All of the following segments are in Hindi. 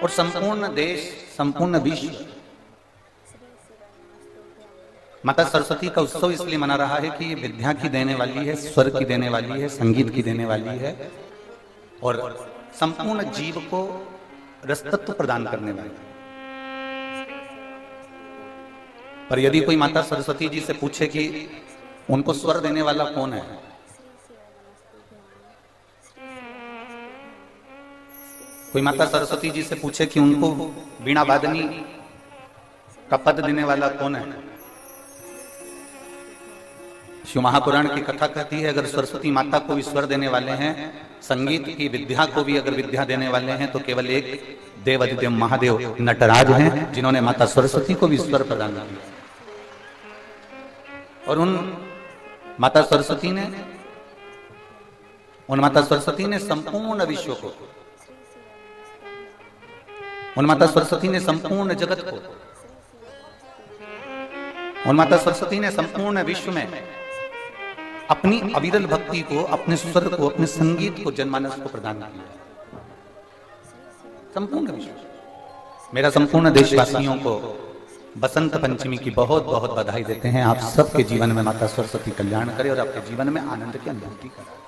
और संपूर्ण देश, संपूर्ण विश्व माता सरस्वती का उत्सव इसलिए मना रहा है कि ये विद्या की देने वाली है, स्वर की देने वाली है, संगीत की देने वाली है और संपूर्ण जीव को रसतत्व प्रदान करने वाली है। पर यदि कोई माता सरस्वती जी से पूछे कि उनको स्वर देने वाला कौन है, कोई माता सरस्वती जी से पूछे कि उनको वीणा वादनी का पद देने वाला कौन है, शिव महापुराण की कथा कहती है अगर सरस्वती माता को भी स्वर देने वाले हैं, संगीत की विद्या को भी अगर विद्या देने वाले हैं, तो केवल एक देवादिदेव महादेव नटराज हैं जिन्होंने माता सरस्वती को भी स्वर प्रदान किया। और उन माता सरस्वती ने संपूर्ण विश्व को, उन माता सरस्वती ने संपूर्ण जगत को, उन माता सरस्वती ने संपूर्ण विश्व में अपनी अविरल भक्ति को, अपने स्वर को, अपने संगीत को, जनमानस को प्रदान किया। संपूर्ण विश्व। मेरा संपूर्ण देशवासियों को बसंत पंचमी की बहुत बहुत बधाई देते हैं। आप सबके जीवन में माता सरस्वती कल्याण करे और आपके जीवन में आनंद की अनुभूति करे।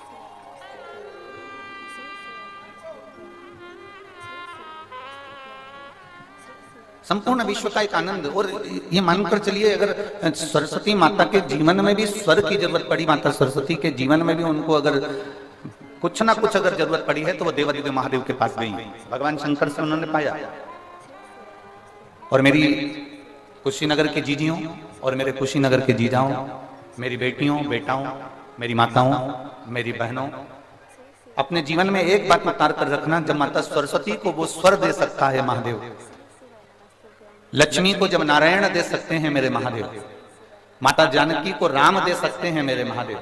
संपूर्ण विश्व का एक आनंद। और ये मानकर चलिए अगर सरस्वती माता के जीवन में भी स्वर की जरूरत पड़ी, माता सरस्वती के जीवन में भी उनको अगर कुछ ना कुछ अगर जरूरत पड़ी है, तो वो देवादिदेव महादेव के पास गई, भगवान शंकर से उन्होंने पाया। और मेरी कुशीनगर के जीजियों और मेरे कुशीनगर के जीजाओं, मेरी बेटियों, बेटाओं, मेरी माताओं, मेरी बहनों, अपने जीवन में एक बात उतार कर रखना, जब माता सरस्वती को वो स्वर दे सकता है महादेव, लक्ष्मी को जब नारायण दे सकते हैं मेरे महादेव, माता जानकी को राम दे सकते हैं मेरे महादेव,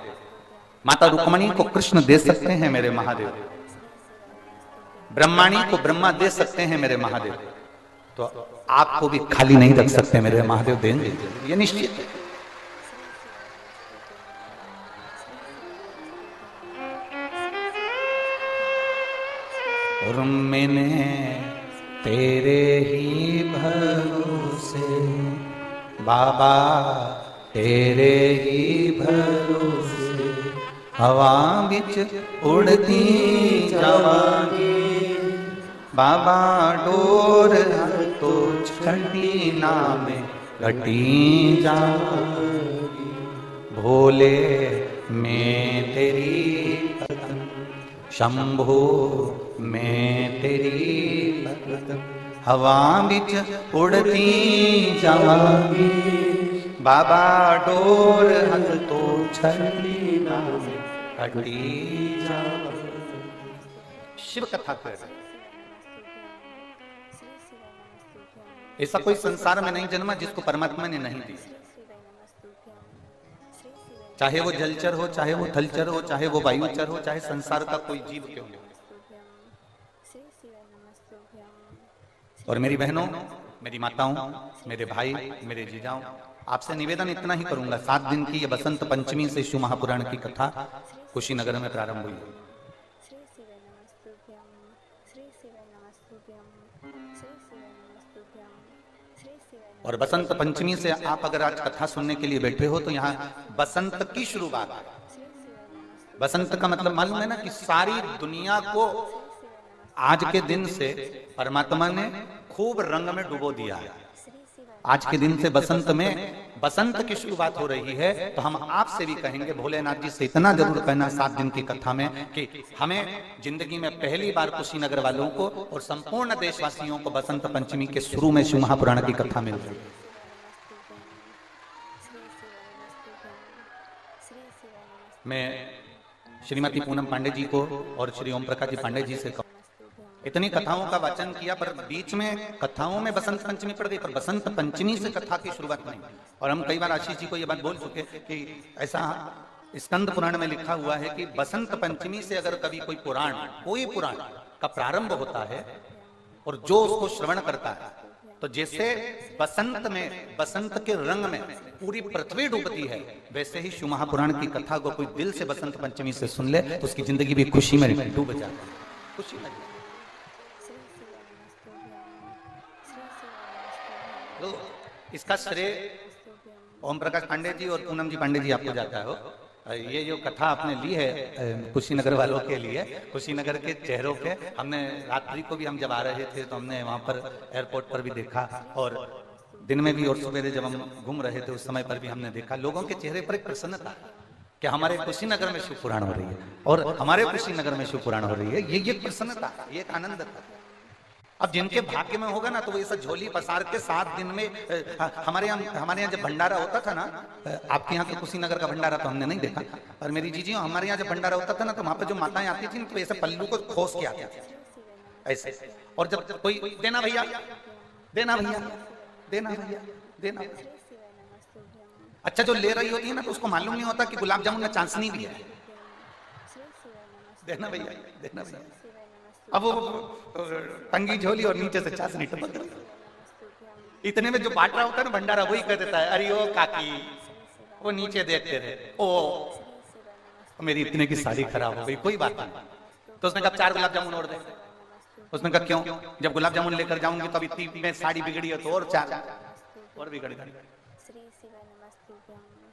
माता रुक्मणी को कृष्ण दे सकते हैं मेरे महादेव, ब्रह्माणी को ब्रह्मा दे सकते हैं मेरे महादेव, तो आपको भी खाली नहीं रख सकते मेरे महादेव, देंगे, ये निश्चित है। और मैंने तेरे ही भरोसे बाबा, तेरे ही भरोसे हवा बिच उड़ती जावांगी बाबा, डोर तो छड़ी नाम घटी जावांगी, भोले मैं तेरी शंभो मैं तेरी हवा बिच उड़ती जावांगी बाबा, डोर तो छड़ी नाम घटी जावांगी। शिव कथा कर ऐसा कोई संसार में नहीं जन्मा जिसको परमात्मा ने नहीं दी, चाहे वो जलचर हो, चाहे वो थलचर हो, चाहे वो वायुचर हो, चाहे संसार का कोई जीव क्यों हो। और मेरी बहनों, मेरी माताओं, मेरे भाई, मेरे जीजाओं, आपसे निवेदन इतना ही करूंगा, 7 दिन की ये बसंत पंचमी से शिव महापुराण की कथा कुशीनगर में प्रारंभ हुई है। और बसंत पंचमी से आप अगर आज कथा सुनने के लिए बैठे हो, तो यहाँ बसंत की शुरुआत है। बसंत का मतलब मालूम है ना, कि सारी दुनिया को आज के दिन से परमात्मा ने खूब रंग में डुबो दिया है। आज के दिन से बसंत में बसंत की शुरुआत हो रही है। तो हम आपसे भी कहेंगे, भोलेनाथ जी से इतना जरूर कहना 7 दिन की कथा में, कि हमें जिंदगी में पहली बार कुशीनगर वालों को और संपूर्ण देशवासियों को बसंत पंचमी के शुरू में शिव महापुराण की कथा मिल रही है। मैं श्रीमती पूनम पांडे जी को और श्री ओम प्रकाश जी पांडे जी से इतनी कथाओं का वाचन किया, पर बीच में कथाओं में बसंत पंचमी पड़ गई, पर बसंत पंचमी से कथा की शुरुआत नहीं। और हम कई बार आशीष जी को यह बात बोल चुके कि ऐसा स्कंद पुराण में लिखा हुआ है कि बसंत पंचमी से अगर कभी कोई पुराण का प्रारंभ होता है और जो उसको श्रवण करता है, तो जैसे बसंत में, बसंत के रंग में पूरी पृथ्वी डूबती है, वैसे ही शिव महापुराण की कथा को कोई दिल से बसंत पंचमी से सुन ले, तो उसकी जिंदगी भी खुशी में डूब जाती है, खुशी में। तो इसका श्रेय ओम प्रकाश पांडे जी और पूनम जी पांडे जी आपको जाता है। हो ये जो कथा आपने ली है कुशीनगर वालों के लिए, कुशीनगर के चेहरों पे हमने रात्रि को भी हम जब आ रहे थे तो हमने वहां पर एयरपोर्ट पर भी देखा, और दिन में भी और सवेरे जब हम घूम रहे थे उस समय पर भी हमने देखा लोगों के चेहरे पर एक प्रसन्नता कि हमारे कुशीनगर में शिव पुराण हो रही है और हमारे कुशीनगर में शिव पुराण हो रही है। ये प्रसन्नता, ये एक आनंद था। अब जिनके भाग्य में होगा ना तो वो ये सब झोली पसार के 7 दिन में हमारे यहाँ जब भंडारा होता था ना, आपके यहाँ तो कुशीनगर का भंडारा तो हमने नहीं देखा, पर मेरी जीजी हमारे यहाँ जब भंडारा होता था ना तो वहां पर जो माताएं आती थी तो ऐसे पल्लू को खोस के आती थी ऐसे, और जब कोई देना भैया देना भैया देना भैया देना, अच्छा जो ले रही होती है ना तो उसको मालूम नहीं होता कि गुलाब जामुन में चांसनी भी है, देना भैया देना भैया। अब वो टंगी झोली और नीचे से चाशनी टपक रही, इतने में जो बांट रहा होता है ना भंडारा वही कह देता है अरे ओ काकी, वो नीचे देखते रहे ओ मेरी इतने की साड़ी खराब हो गई, कोई बात नहीं। तो उसने कहा 4 गुलाब जामुन और दे, उसने कहा क्यों, जब गुलाब जामुन लेकर जाऊंगी तो अभी 3 में साड़ी बिगड़ी है तो और 4 और बिगड़ गई।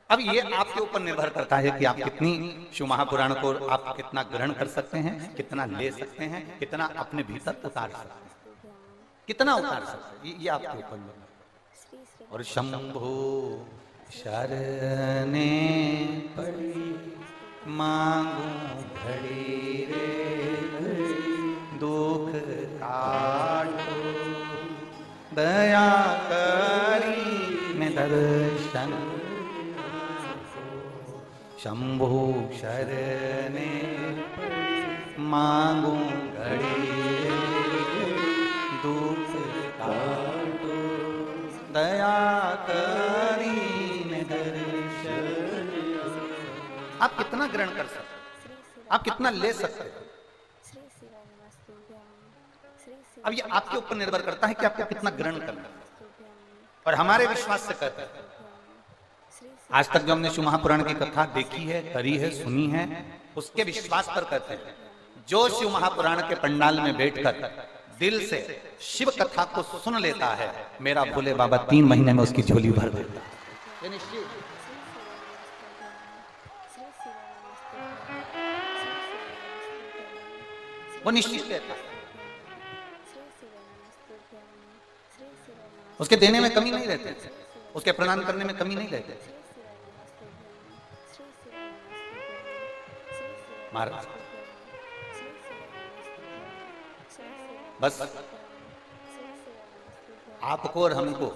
अब ये आपके ऊपर निर्भर करता है कि आप कितनी शिव महापुराण को आप कितना ग्रहण कर सकते हैं, कितना ले सकते हैं, कितना अपने भीतर उतार सकते हैं, कितना उतार सकते हैं, ये आपके ऊपर निर्भर। और शंभु शरणे पड़ी मांगू घड़ी रे दुख काटो दया करी में दर्शन, शंभु शरणे मांगू घड़ी दुख काटो दया करीन दर्शन। आप कितना ग्रहण कर सकते हैं, आप कितना ले सकते हैं, अब ये आपके ऊपर निर्भर करता है कि आपको कितना ग्रहण करना है। और हमारे विश्वास से कहते हैं, आज तक जो हमने शिव महापुराण की कथा देखी है, करी है, सुनी है, उसके विश्वास पर कहते हैं जो शिव महापुराण के पंडाल में बैठकर दिल से शिव कथा को सुन लेता है, मेरा भोले बाबा 3 महीने में उसकी झोली भर देता है। वो निश्चित देता है, उसके देने में कमी नहीं रहती, उसके प्रदान करने में कमी नहीं रहती। महाराज बस आपको और हमको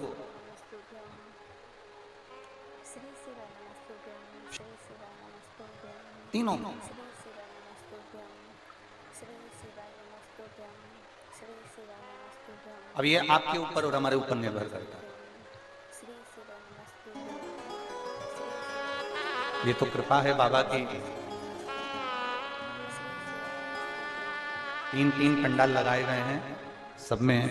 तीनों अब ये आपके ऊपर और हमारे ऊपर निर्भर करता है। ये तो कृपा है बाबा की, 3 पंडाल लगाए गए हैं, सब में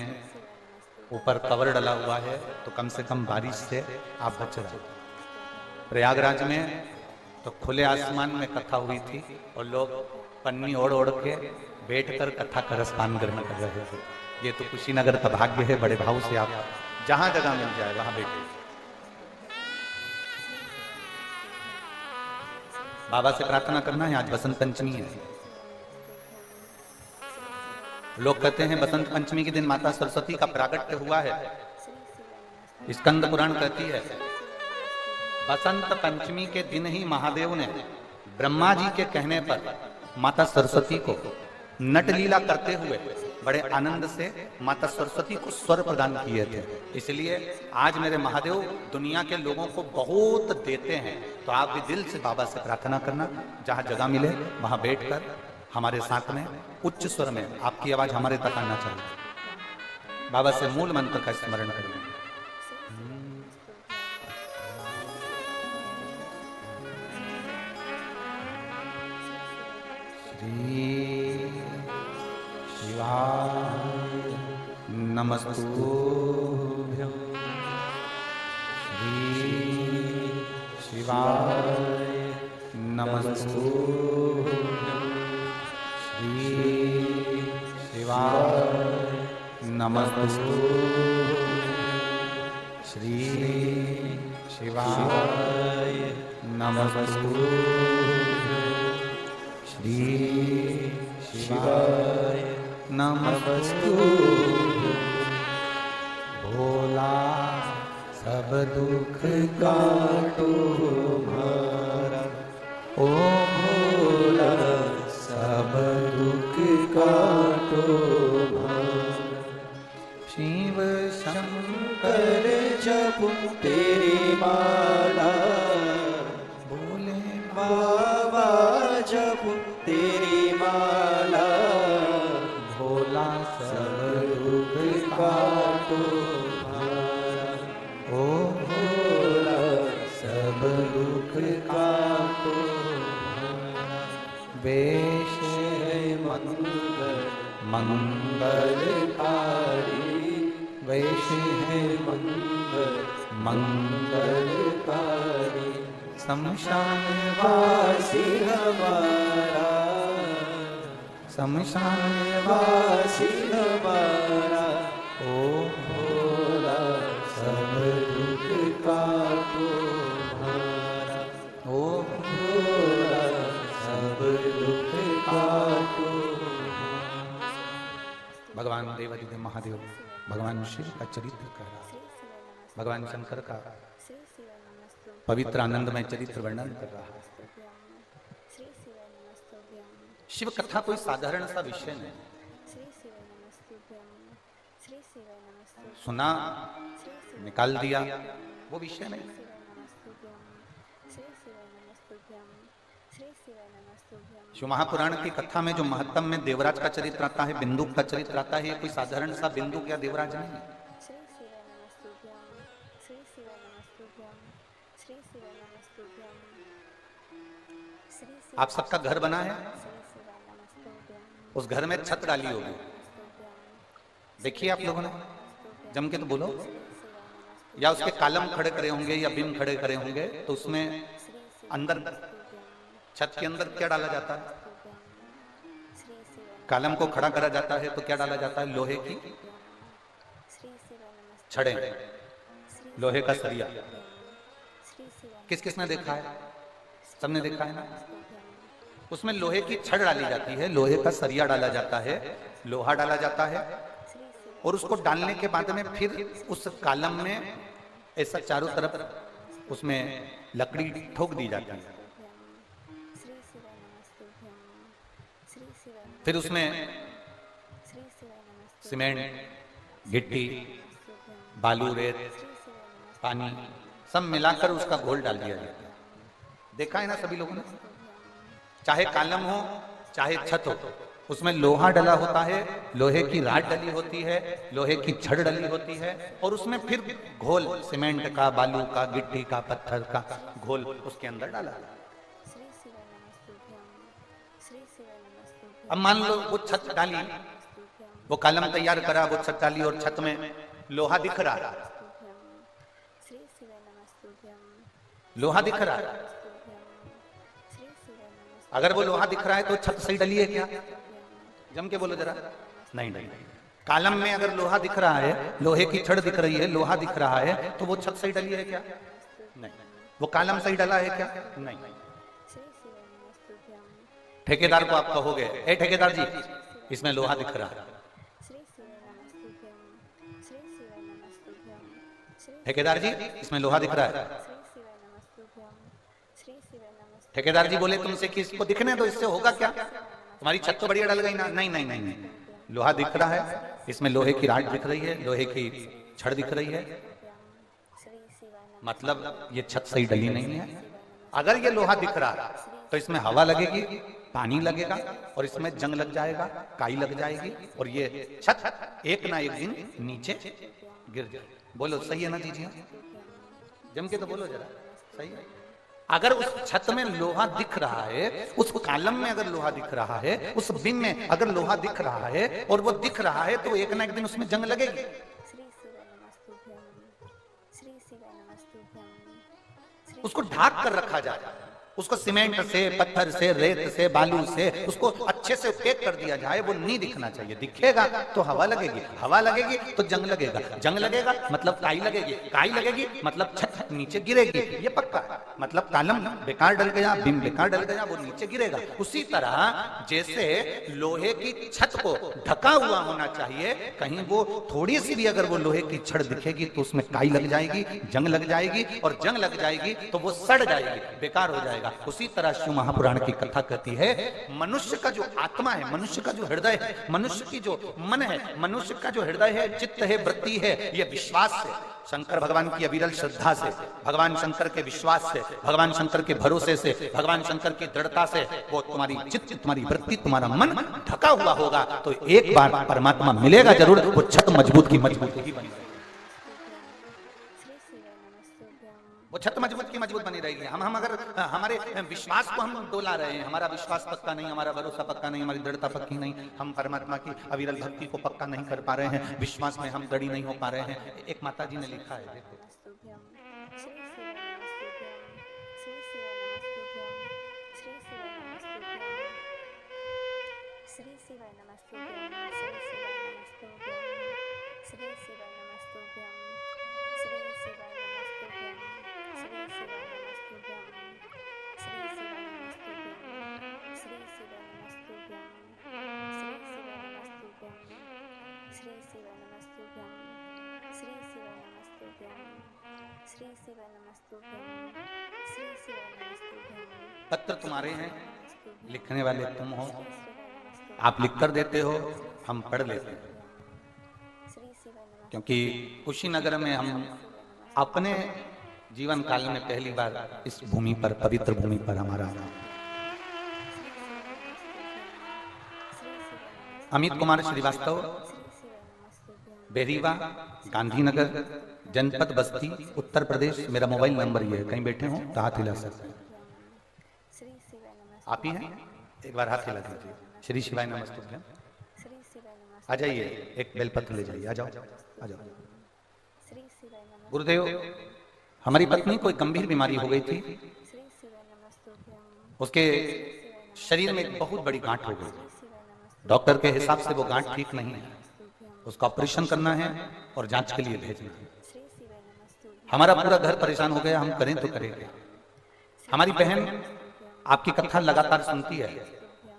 ऊपर कवर डला हुआ है, तो कम से कम बारिश से आप बच रहे। प्रयागराज में तो खुले आसमान में कथा हुई थी और लोग पन्नी ओढ़ ओढ़ के बैठकर कथा का रसपान ग्रहण कर रहे थे। ये तो कुशीनगर का भाग्य है, बड़े भाव से आप जहां जगह मिल जाए वहां बैठे। बाबा से प्रार्थना करना है, आज बसंत पंचमी है। लोग कहते हैं बसंत पंचमी के दिन माता सरस्वती का प्रागट्य हुआ है। स्कंद पुराण कहती है बसंत पंचमी के दिन ही महादेव ने ब्रह्मा जी के कहने पर माता सरस्वती को नटलीला करते हुए बड़े आनंद से माता सरस्वती को स्वर प्रदान किए थे। इसलिए आज मेरे महादेव दुनिया के लोगों को बहुत देते हैं, तो आप भी दिल से बाबा से प्रार्थना करना, जहां जगह मिले वहां बैठकर हमारे साथ में उच्च स्वर में आपकी आवाज हमारे तक आना चाहिए। बाबा से मूल मंत्र का स्मरण करें। श्री शिवाय नमस्तुभ्यं, श्री शिवाय नमस्तुभ्यं, शिवाय नमस्तुभ्यं, श्री शिवाय नमस्तु श्री शिवाय नमस्तु भोला सब दुख काटो हमारा ओ भोला सब दुख काटो हमारा शिव शंकर जपो तेरी माला भोले बाबा जपो तेरी माला भोला सब दुख काटो हमारा ओ भोला सब दुख काटो हमारा वेश है मंगलकारी वेश है मंगलकारी शमशान वासी हमारा शमशान वासी हमारा ओ भोला सब दुख काटो हमारा ओ भोला सब दुख काटो। भगवान देवादिदेव महादेव भगवान शिव का चरित्र कर रहा है, भगवान शंकर का पवित्र आनंदमय चरित्र वर्णन कर रहा है। शिव कथा कोई साधारण सा विषय नहीं, सुना निकाल दिया वो विषय नहीं। शिव महापुराण की कथा में जो महत्तम में देवराज का चरित्र आता है, बिंदु का चरित्र आता है, ये कोई साधारण सा बिंदु या देवराज नहीं है। आप सबका घर बना है, उस घर में छत डाली होगी, देखिए आप लोगों ने जम के तो बोलो, या उसके कालम खड़े करे होंगे या बीम खड़े करे होंगे, तो उसमें अंदर छत के अंदर क्या डाला जाता है? कालम को खड़ा करा जाता है तो क्या डाला जाता है? लोहे की छड़े, लोहे का सरिया। किस किस ने देखा है? सबने देखा है ना? उसमें लोहे की छड़ डाली जाती है, लोहे का सरिया डाला जाता है, लोहा डाला जाता है, और उसको डालने के बाद में फिर उस कालम में ऐसा चारों तरफ उसमें लकड़ी ठोक दी जाती है, फिर उसमें सीमेंट, गिट्टी, बालू, रेत, पानी सब मिलाकर उसका घोल डाल दिया जाता है। देखा है ना सभी लोगों ने? चाहे कालम हो चाहे छत हो, उसमें लोहा डला होता है, लोहे की राड डली होती है, लोहे की छड़ डली होती है, और उसमें फिर घोल सीमेंट का, बालू का, गिट्टी का, पत्थर का घोल उसके अंदर डाला। अब मान लो वो छत डाली, वो कालम तैयार करा, वो छत डाली और छत में लोहा दिख रहा, लोहा दिख रहा है। अगर वो लोहा दिख रहा है तो छत सही डली है क्या? जम के बोलो जरा। नहीं नहीं, कालम में अगर लोहा दिख रहा है, लोहे की छड़ दिख रही है, लोहा दिख रहा है, तो वो छत सही डली है क्या? नहीं। वो कालम सही डला है क्या? नहीं। ठेकेदार को आप कहोगे, ए ठेकेदार जी इसमें लोहा दिख रहा है, ठेकेदार जी इसमें लोहा दिख रहा है। ठेकेदार जी बोले तुमसे कि इसको दिखने दो, इससे होगा क्या? तुम्हारी छत तो बढ़िया डल गई ना। नहीं नहीं नहीं नहीं, लोहा दिख रहा है, इसमें लोहे की राड दिख रही है, लोहे की छड़ दिख रही है, मतलब ये छत सही डली नहीं है। अगर ये लोहा दिख रहा है तो इसमें हवा लगेगी, पानी लगेगा, और इसमें जंग लग जाएगा, काई लग जाएगी, और ये छत एक ना एक दिन नीचे गिर जाए। बोलो सही है ना जी? जी जम के तो बोलो जरा, सही है। अगर उस छत में लोहा दिख रहा है, उस कालम में अगर लोहा दिख रहा है, उस बिन में अगर लोहा दिख रहा है और वो दिख रहा है, तो एक ना एक दिन उसमें जंग लगेगी। उसको ढाक कर रखा जाए, उसको सीमेंट से, पत्थर से, रेत से, बालू से उसको अच्छे से पैक कर दिया जाए, वो नहीं दिखना चाहिए। दिखेगा तो हवा लगेगी, हवा लगेगी तो जंग लगेगा, जंग लगेगा मतलब काई लगेगी, काई लगेगी मतलब छत नीचे गिरेगी, ये पक्का। मतलब कॉलम बेकार डल गया, बीम बेकार डल गया, वो नीचे गिरेगा। उसी तरह जैसे लोहे की छत को ढका हुआ होना चाहिए, कहीं वो थोड़ी सी भी अगर वो लोहे की छड़ दिखेगी तो उसमें काई लग जाएगी, जंग लग जाएगी, और जंग लग जाएगी तो वो सड़ जाएगी, बेकार हो जाएगा। उसी तरह शिव महापुराण की कथा कहती है, मनुष्य का जो आत्मा है, मनुष्य का जो हृदय है, मनुष्य की जो मन है, मनुष्य का जो हृदय है, चित्त है, वृत्ति है, ये विश्वास से, शंकर भगवान की अविरल श्रद्धा से, भगवान शंकर के विश्वास से, भगवान शंकर के भरोसे से, भगवान शंकर की दृढ़ता से वो तुम्हारी चित्त, तुम्हारी वृत्ति, तुम्हारा मन ढका हुआ होगा तो एक बार परमात्मा मिलेगा जरूर, वो छत मजबूत की मजबूत ही बनी, वो छत मजबूत की मजबूत बनी रहेगी। हम अगर हमारे विश्वास को हम डोला रहे हैं, हमारा विश्वास पक्का नहीं, हमारा भरोसा पक्का नहीं, हमारी दृढ़ता पक्की नहीं, हम परमात्मा की अविरल भक्ति को पक्का नहीं कर पा रहे हैं, विश्वास में हम दृढ़ नहीं हो पा रहे हैं। एक माता जी ने लिखा है, देखो, पत्र तुम्हारे हैं, लिखने वाले तुम हो, आप लिख कर देते हो, हम पढ़ लेते हैं। क्योंकि कुशीनगर में हम अपने जीवन काल में पहली बार इस भूमि पर, पवित्र भूमि पर हमारा अमित कुमार श्रीवास्तव, बेरीवा, गांधीनगर, जनपद बस्ती, उत्तर प्रदेश। मेरा मोबाइल नंबर ये है, कहीं बैठे हो तो हाथ हिला सकते हैं। आप ही हैं, एक बार हाथ हिला दीजिए। श्री शिवाय नमस्तुभ्यम। आ जाइए, एक बेलपत्र ले जाइए, आ जाओ, आ जाओ। गुरुदेव, हमारी पत्नी को एक गंभीर बीमारी हो गई थी, उसके शरीर में एक बहुत बड़ी गांठ हो गई। डॉक्टर के हिसाब से वो गांठ ठीक नहीं है, उसका ऑपरेशन करना है और जांच के लिए भेजना है। हमारा पूरा घर परेशान हो गया, हम करें तो करें क्या। हमारी बहन आपकी कथा लगातार सुनती है,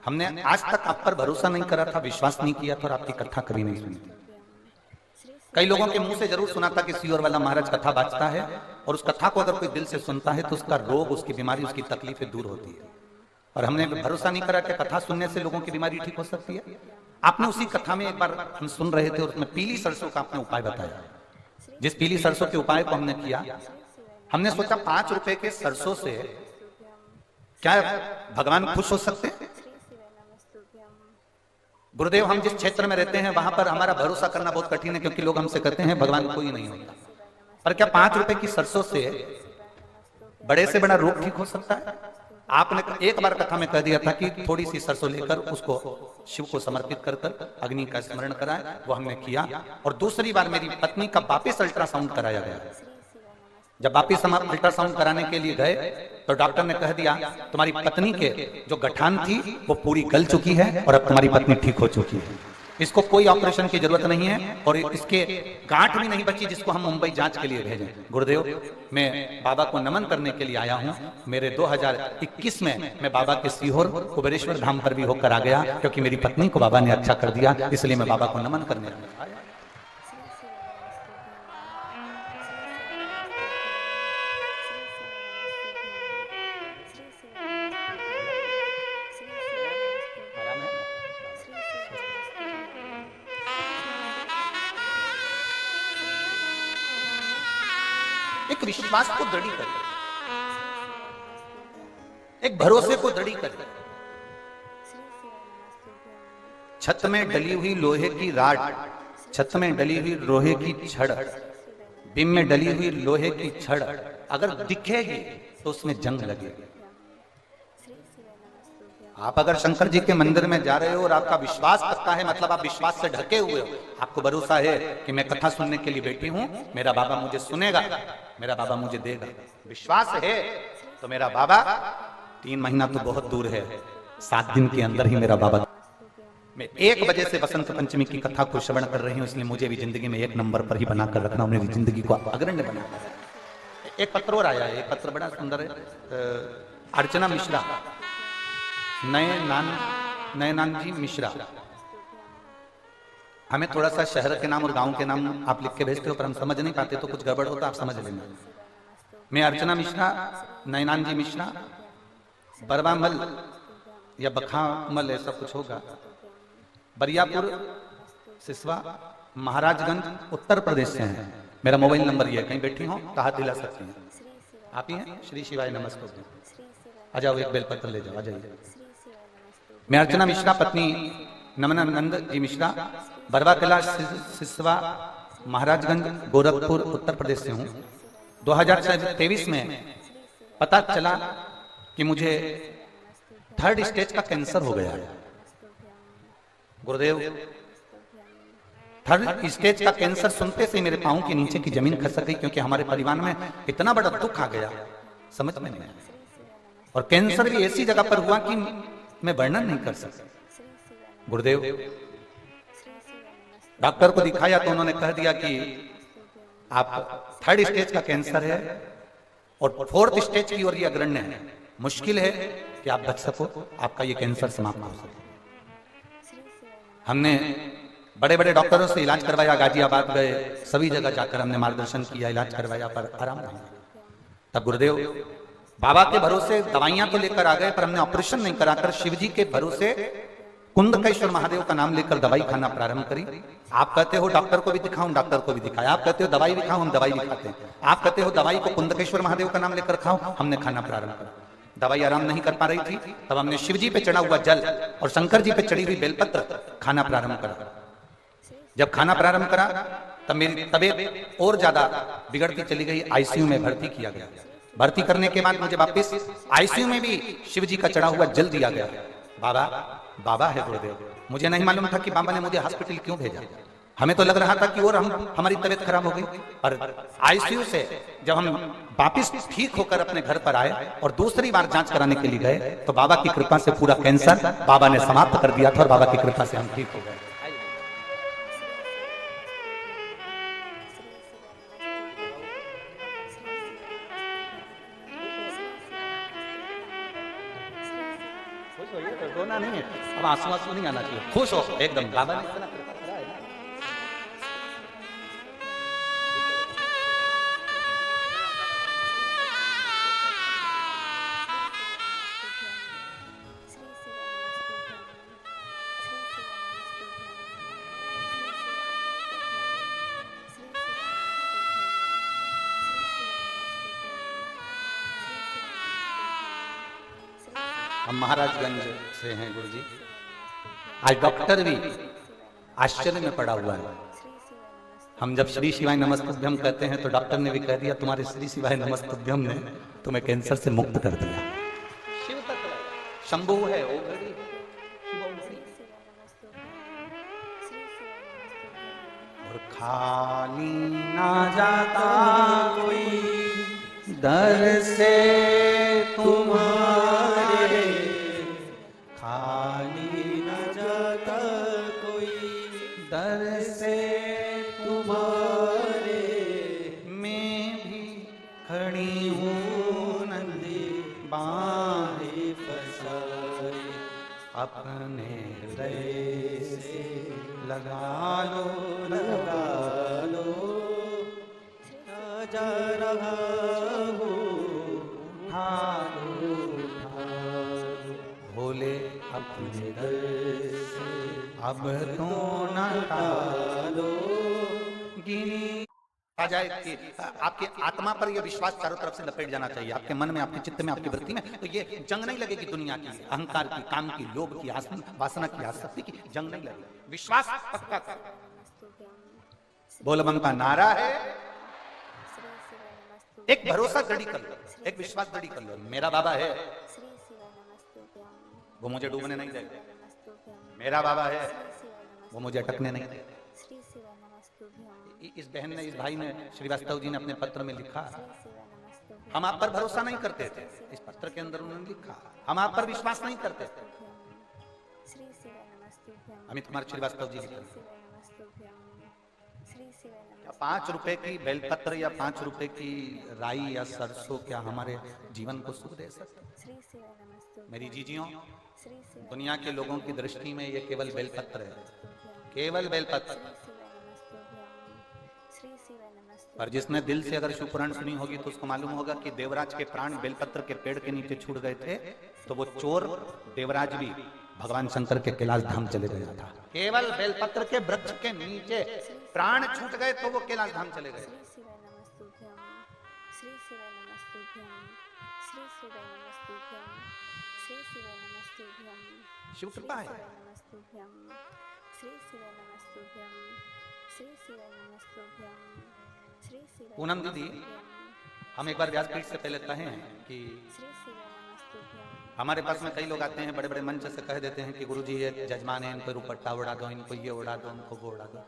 हमने आज तक आप पर भरोसा नहीं करा था, विश्वास नहीं किया था और आपकी कथा कभी नहीं सुनी थी। कई लोगों के मुंह से जरूर सुना था कि सीहोर वाला महाराज कथा बाजता है, और उस कथा को अगर कोई दिल से सुनता है तो उसका रोग, उसकी बीमारी, उसकी तकलीफें दूर होती है। और हमने भरोसा नहीं करा कि कथा सुनने से लोगों की बीमारी ठीक हो सकती है। आपने उसी कथा में एक बार हम सुन रहे थे और उसमें पीली सरसों का आपने उपाय बताया। जिस पीली सरसों के उपाय को हमने किया, हमने सोचा 5 रुपए के सरसों से क्या भगवान खुश हो सकते हैं। गुरुदेव, हम जिस क्षेत्र में रहते हैं वहां पर हमारा भरोसा करना बहुत कठिन है, क्योंकि लोग हमसे कहते हैं भगवान कोई नहीं होता। पर क्या 5 रुपए की सरसों से बड़े से बड़ा रोग ठीक हो सकता है? आपने एक बार कथा में कह दिया था कि थोड़ी सी सरसों लेकर उसको शिव को समर्पित कर कर अग्नि का स्मरण कराए, वो हमने किया। और दूसरी बार मेरी पत्नी का वापिस अल्ट्रासाउंड कराया गया। जब वापिस हम अल्ट्रासाउंड कराने के लिए गए तो डॉक्टर ने कह दिया तुम्हारी पत्नी के जो गठान थी वो पूरी गल चुकी है और अब तुम्हारी पत्नी ठीक हो चुकी है, इसको कोई ऑपरेशन की जरूरत नहीं है और इसके गांठ भी नहीं बची जिसको हम मुंबई जांच के लिए भेजें। गुरुदेव, मैं बाबा को नमन करने के लिए आया हूं। मेरे 2021 में मैं बाबा के सीहोर कुबेरेश्वर धाम पर भी होकर आ गया, क्योंकि मेरी पत्नी को बाबा ने अच्छा कर दिया, इसलिए मैं बाबा को नमन करने आया। एक विश्वास को दृढ़ी करें, एक भरोसे को दृढ़ी करें। छत में डली हुई लोहे की राड, छत में डली हुई लोहे की छड़, बीम में डली हुई लोहे की छड़ अगर दिखेगी तो उसमें जंग लगेगी। आप अगर शंकर जी के मंदिर में जा रहे हो और आपका विश्वास पक्का है, मतलब आप विश्वास से ढके हुए हो, आपको भरोसा है कि मैं कथा सुनने के लिए बैठी हूं, मेरा बाबा मुझे सुनेगा, मेरा बाबा मुझे देगा, विश्वास है तो मेरा बाबा 3 महीना तो बहुत दूर है, 7 दिन के अंदर ही मेरा बाबा। मैं 1 बजे से बसंत पंचमी की कथा को श्रवण कर रही हूँ, इसलिए मुझे भी जिंदगी में 1 नंबर पर ही बनाकर रखना, मेरी जिंदगी को अग्रण्य बनाकर। एक पत्र और आया है, एक पत्र बड़ा सुंदर है। अर्चना मिश्रा, नयनान जी मिश्रा। हमें थोड़ा सा शहर के नाम और गांव के नाम आप लिख के भेजते हो, पर हम समझ नहीं पाते, तो कुछ गड़बड़ होता आप समझ लेना। मैं अर्चना मिश्रा, नयनान जी मिश्रा, बरवामल या बखामल ऐसा कुछ होगा, बरियापुर सिसवा महाराजगंज उत्तर प्रदेश से हैं। मेरा मोबाइल नंबर ये है, कहीं बैठी हो तो हाथ दिला सकती हैं। आप ही हैं? श्री शिवाय नमस्ते। आ जाओ, एक बेलपत्र ले जाओ, आ जाइए। मैं अर्चना मिश्रा, पत्नी नमनानंद जी मिश्रा, बरवा किला सिसवा महाराजगंज गोरखपुर उत्तर प्रदेश से हूँ। 2023 में पता चला कि मुझे 3rd स्टेज का कैंसर हो गया है। गुरुदेव, 3rd स्टेज का कैंसर सुनते से मेरे पांव के नीचे की जमीन खसक गई, क्योंकि हमारे परिवार में इतना बड़ा दुख आ गया, समझ में नहीं आया। और कैंसर भी ऐसी जगह पर हुआ कि मैं वर्णन नहीं कर सकता। गुरुदेव, डॉक्टर को दिखाया तो उन्होंने कह दिया कि आप 3rd स्टेज का कैंसर है और 4th स्टेज की ओर ये अग्रण्य है, मुश्किल है कि आप बच सको, आपका ये कैंसर समाप्त हो सके। हमने बड़े बड़े डॉक्टरों से इलाज करवाया, गाजियाबाद गए, सभी जगह जाकर हमने मार्गदर्शन किया, इलाज करवाया, पर आराम नहीं। तब गुरुदेव बाबा के भरोसे दवाइयां तो लेकर आ गए, पर हमने ऑपरेशन नहीं कराकर शिव जी के भरोसे कुंदकेश्वर महादेव का नाम लेकर दवाई खाना प्रारंभ करी। आप कहते हो डॉक्टर को भी दिखाऊं, डॉक्टर को भी दिखाया। आप कहते हो दवाई भी खाओ, हम दवाई भी खाते हैं। आप कहते हो दवाई को कुंदकेश्वर महादेव का नाम लेकर खाओ, हमने खाना प्रारंभ करा। दवाई आराम नहीं कर पा रही थी, तब हमने शिव जी पे चढ़ा हुआ जल और शंकर जी पे चढ़ी हुई बेलपत्र खाना प्रारंभ करा। जब खाना प्रारंभ करा तब मेरी तबीयत और ज्यादा बिगड़ती चली गई, आईसीयू में भर्ती किया गया। भर्ती करने के बाद मुझे वापिस आईसीयू में भी शिव जी का चढ़ा हुआ जल दिया गया। बाबा है गुरुदेव, मुझे नहीं मालूम था कि बाबा ने मुझे हॉस्पिटल क्यों भेजा। हमें तो लग रहा था कि और हमारी तबीयत खराब हो गई। पर आईसीयू से जब हम वापिस ठीक होकर अपने घर पर आए और दूसरी बार जांच कराने के लिए गए, तो बाबा की कृपा से पूरा कैंसर बाबा ने समाप्त कर दिया था और बाबा की कृपा से हम ठीक हो गए। रोना नहीं है, अब आंसू नहीं आना चाहिए, खुश हो एकदम। बाबा ने इतना कृपा करा है ना। हम महाराजगंज से हैं गुरुजी। आज डॉक्टर भी आश्चर्य में पड़ा हुआ है। हम जब श्री शिवाय नमस्तुभ्यम कहते हैं तो डॉक्टर ने भी कह दिया तुम्हारे श्री शिवाय नमस्तुभ्यम ने तुम्हें कैंसर से मुक्त कर दिया। शिव तत्व शंभु है, और खाली ना जाता कोई दर से तुम्हारे, खाली न जाता कोई दर से तुम्हारे। मैं भी खड़ी हूँ नंदी बाहें फसाए, अपने हृदय से लगा लो जा रहा हूँ, भोले अपने दर से अब तो न टालो। गिनी आ जाए कि आपके आत्मा पर यह विश्वास चारों तरफ से लपेट जाना चाहिए, आपके मन में, आपके चित्त में, आपकी वृत्ति में। तो ये जंग नहीं लगेगी दुनिया की, अहंकार की, काम की, लोभ की, वासना की, आसक्ति की जंग नहीं लगेगी। विश्वास पक्का कर। बोल बम का नारा है, एक भरोसा दृढ़ कर लो, एक विश्वास दृढ़ कर लो। मेरा बाबा है, वो मुझे डूबने नहीं देगा। मेरा बाबा है, वो मुझे अटकने नहीं देगा। इस बहन ने, इस भाई ने, श्रीवास्तव जी ने अपने पत्र में लिखा हम आप पर भरोसा नहीं करते थे, इस पत्र के अंदर उन्होंने लिखा, हम आप पर विश्वास नहीं करते थे। अमित कुमार श्रीवास्तव जी लिखते हैं, 5 रुपए की बेलपत्र या 5 रुपए की राई या सरसों क्या हमारे जीवन को सुख दे सकते? मेरी जीजियों, दुनिया के लोगों की दृष्टि में ये केवल बेलपत्र है, केवल बेलपत्र। पर जिसने दिल से अगर शिव पुराण सुनी होगी तो उसको मालूम होगा कि देवराज के प्राण बेलपत्र के पेड़ के नीचे छूट गए थे, तो वो चोर देवराज भी भगवान शंकर के कैलाश धाम चले गया था। केवल बेलपत्र के वृक्ष के नीचे प्राण छूट गए तो वो कैलाश धाम चले गए। शिव कृपा है। पूनम दीदी, हम एक बार व्यासपीठ से पहले कहे हैं कि हमारे पास में कई लोग आते हैं, बड़े बड़े मंच से कह देते हैं कि गुरुजी ये जजमान है, इनको रुपट्टा उड़ा दो, इनको ये उड़ा दो, इनको वो उड़ा दो।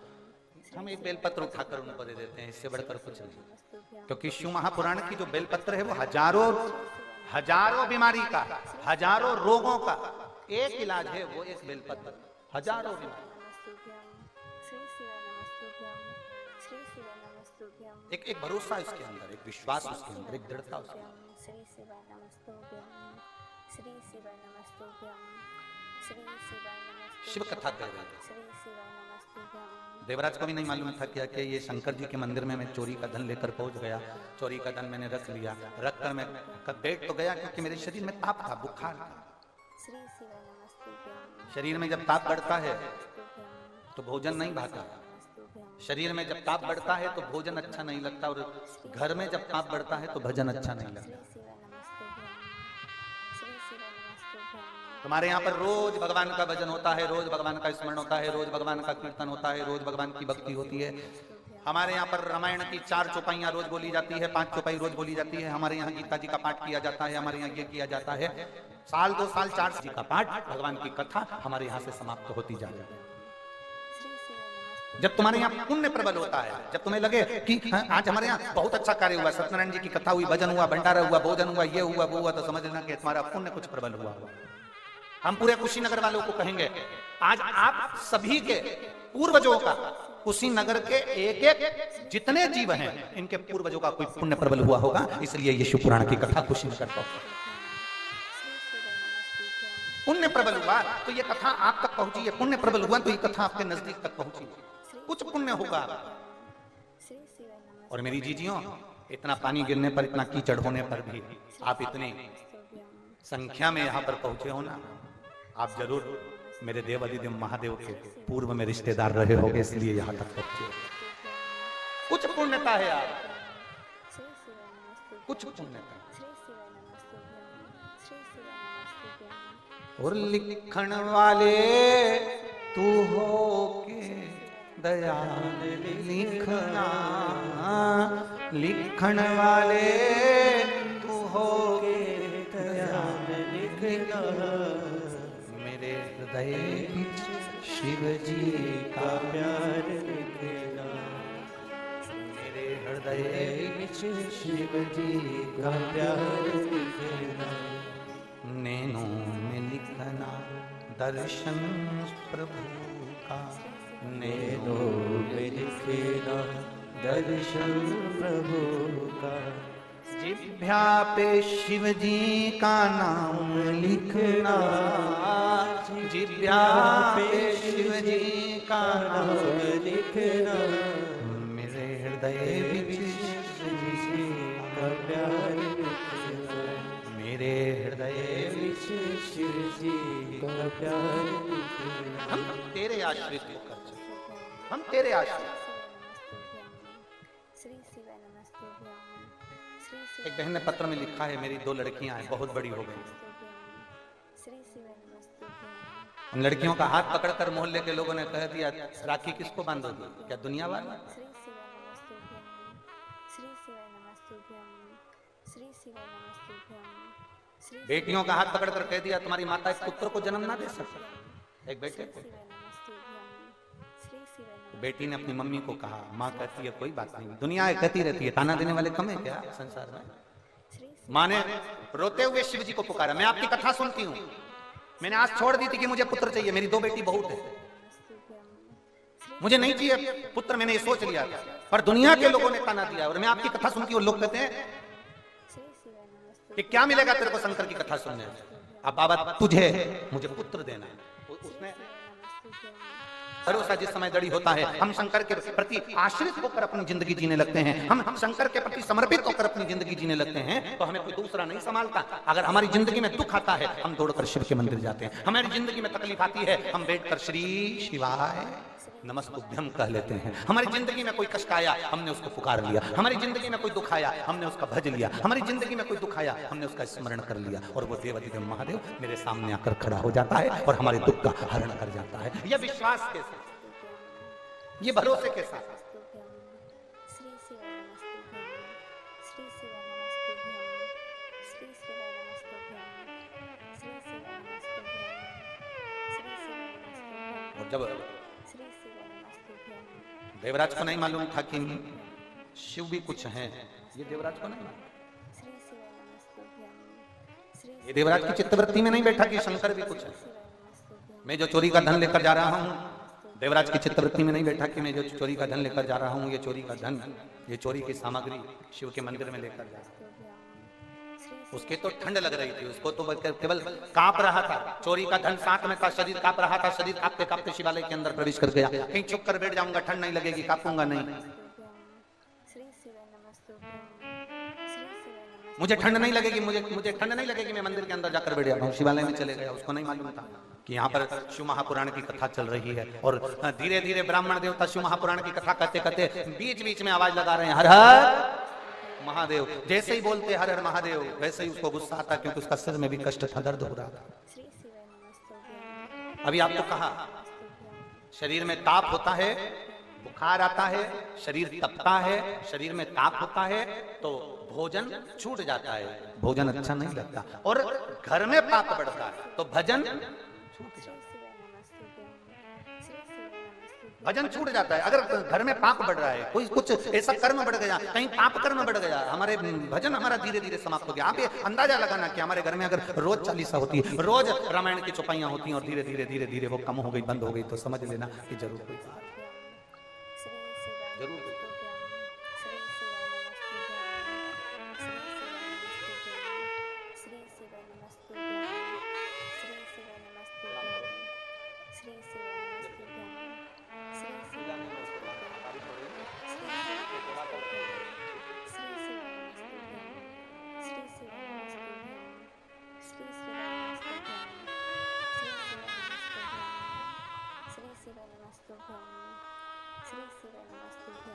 हम एक बेलपत्र उठाकर उनको दे देते हैं, इससे बढ़कर कुछ नहीं। क्योंकि शिव महापुराण की जो बेलपत्र है वो हजारों बीमारी का, हजारों रोगों का एक इलाज है, वो एक बेलपत्र। हजारों बीमारी, एक भरोसा इसके अंदर, एक विश्वास उसके अंदर, एक दृढ़ता उसके अंदर। शिव कथा कह रहे हैं। देवराज को भी नहीं मालूम था कि ये शंकर जी के मंदिर में मैं चोरी का धन लेकर पहुंच गया, चोरी का धन मैंने रख लिया, रख कर मैं बैठ तो गया क्योंकि मेरे शरीर में ताप था, बुखार था। शरीर में जब ताप बढ़ता है तो भोजन नहीं भाता, शरीर में जब ताप बढ़ता है तो भोजन अच्छा नहीं लगता, और घर में जब ताप बढ़ता है तो भजन अच्छा नहीं लगता। तुम्हारे यहाँ पर रोज भगवान का भजन होता है, रोज भगवान का स्मरण होता है, रोज भगवान का कीर्तन होता है, रोज भगवान की भक्ति होती है। हमारे यहाँ पर रामायण की 4 चौपाइयाँ रोज बोली जाती है, 5 चौपाई रोज बोली जाती है। हमारे यहाँ गीता जी का पाठ किया जाता है, हमारे यहाँ ये किया जाता है। साल 2 साल 4 साल का पाठ, भगवान की कथा हमारे यहाँ से समाप्त होती जा रही है। जब तुम्हारे यहाँ पुण्य प्रबल होता है, जब तुम्हें लगे कि आज हमारे यहाँ बहुत अच्छा कार्य हुआ, सत्यनारायण जी की कथा हुई, भजन हुआ, भंडारा हुआ, भोजन हुआ, ये हुआ वो हुआ, तो समझ लेना कि तुम्हारा पुण्य कुछ प्रबल हुआ। हम पूरे कुशीनगर वालों को कहेंगे, आज आप सभी के पूर्वजों का, कुशीनगर के एक जितने जीव हैं, इनके पूर्वजों का कोई पुण्य प्रबल हुआ होगा, इसलिए ये शिव पुराण की कथा कुशीनगर पर पुण्य प्रबल हुआ तो ये कथा आप तक पहुंची है, पुण्य प्रबल हुआ तो ये कथा आपके नजदीक तक पहुंची, कुछ पुण्य होगा। और मेरी जीजियों, इतना पानी गिरने पर, इतना कीचड़ होने पर भी आप इतनी संख्या में यहाँ पर पहुंचे हो ना, आप जरूर मेरे देव अधिदेव महादेव के पूर्व में रिश्तेदार रहे होगे, इसलिए यहाँ तक पहुंचे। कुछ पुण्यता है आप, कुछ पुण्यता। और लिखण वाले तू हो के दयाल लिखना, लिखण वाले तू हो के दयाल लिखना, मेरे हृदय बिच शिव जी का प्यार लिखना, मेरे हृदय बिच शिव जी का प्यार लिखना, नैनों में लिखना दर्शन प्रभु का, नैनों में लिखना दर्शन प्रभु का, जिह्वा पे शिव जी का नाम लिखना, जिह्वा पे शिव जी का नाम लिखना, मेरे हृदय बिच शिव जी का प्यार लिखना, मेरे हृदय बिच शिव जी का प्यार लिखना। हम तेरे आश्रित होकर चले, हम तेरे आश्रित। एक बहन ने पत्र में लिखा है, मेरी 2 लड़कियां हैं, बहुत बड़ी हो गई। उन लड़कियों का हाथ पकड़कर मोहल्ले के लोगों ने कह दिया, राखी किसको बांधोगी, क्या दुनिया वाला? बेटियों का हाथ पकड़कर कह दिया, तुम्हारी माता एक पुत्र को जन्म ना दे सकती, एक बेटे को। बेटी ने अपनी मम्मी को कहा, माँ कहती है कोई बात नहीं, दुनिया कहती रहती है, ताना देने वाले कम है क्या संसार में? माँ ने रोते हुए शिव जी को पुकारा, मैं आपकी कथा सुनती हूँ, मैंने आज छोड़ दी थी कि मुझे पुत्र चाहिए, मेरी 2 बेटी बहुत है, मुझे नहीं चाहिए पुत्र, मैंने ये सोच लिया था, पर दुनिया के लोगों ने ताना दिया और मैं आपकी कथा सुनती हूँ। लोग कहते हैं कि क्या मिलेगा तेरे को शंकर की कथा सुनने से? अब बाबा तुझे मुझे पुत्र देना। उसने भरोसा जिस समय दृढ़ होता है, हम शंकर के प्रति आश्रित होकर अपनी जिंदगी जीने लगते हैं, हम शंकर के प्रति समर्पित होकर अपनी जिंदगी जीने लगते हैं, तो हमें कोई दूसरा नहीं संभालता। अगर हमारी जिंदगी में दुख आता है, हम दौड़कर शिव के मंदिर जाते हैं। हमारी जिंदगी में तकलीफ आती है, हम बैठकर श्री शिवाय नमस्तुभ्यम कह लेते हैं। हमारी जिंदगी में कोई कष्ट आया, हमने उसको पुकार लिया। हमारी जिंदगी में कोई दुख आया, हमने उसका भज लिया। हमारी जिंदगी में कोई दुख आया, हमने उसका स्मरण कर लिया, और वो देवाधिदेव महादेव मेरे सामने आकर खड़ा हो जाता है और हमारे दुख का हरण कर जाता है। यह विश्वास के साथ, ये भरोसे के साथ। और जब देवराज को नहीं मालूम था कि शिव भी कुछ हैं, ये देवराज को नहीं मालूम, ये देवराज की चित्तवृत्ति में नहीं बैठा कि शंकर भी कुछ है। मैं जो चोरी का धन लेकर जा रहा हूँ, देवराज की चित्तवृत्ति में नहीं बैठा कि मैं जो चोरी का धन लेकर जा रहा हूँ, ये चोरी का धन, ये चोरी की सामग्री शिव के मंदिर में लेकर जा रहा हूँ। उसके तो ठंड लग रही थी, उसको तो केवल कांप रहा था। चोरी का धन साथ में था, शरीर कांप रहा था। शरीर कांपते कांपते शिवालय के अंदर प्रवेश कर गया। कहीं छुप कर बैठ जाऊंगा, ठंड नहीं लगेगी, कांपूंगा नहीं, मुझे ठंड नहीं लगेगी, मुझे ठंड नहीं लगेगी, मैं मंदिर के अंदर जाकर बैठ जाता हूँ। शिवालय में चले गया। उसको नहीं मालूम था कि यहाँ पर शिव महापुराण की कथा चल रही है, और धीरे धीरे ब्राह्मण देवता शिव महापुराण की कथा कहते कहते बीच बीच में आवाज लगा रहे हैं, हर हर महादेव। जैसे ही बोलते हर हर महादेव, वैसे ही उसको गुस्सा आता, क्योंकि उसका सिर में भी कष्ट था, दर्द हो रहा था। अभी आपको कहा, शरीर में ताप होता है, बुखार आता है, शरीर तपता है, शरीर में ताप होता है, तो भोजन छूट जाता है, भोजन अच्छा नहीं लगता, और घर में पाप बढ़ता है तो भजन छूट जाता है। भजन छूट जाता है। अगर घर में पाप बढ़ रहा है, कोई कुछ ऐसा कर्म बढ़ गया, कहीं पाप कर्म बढ़ गया, हमारे भजन हमारा धीरे धीरे समाप्त हो गया। आप ये अंदाजा लगाना कि हमारे घर में अगर रोज चालीसा होती है, रोज रामायण की चौपाइयां होती हैं, और धीरे धीरे धीरे धीरे वो कम हो गई, बंद हो गई, तो समझ लेना कि जरूर कोई बात जरूर।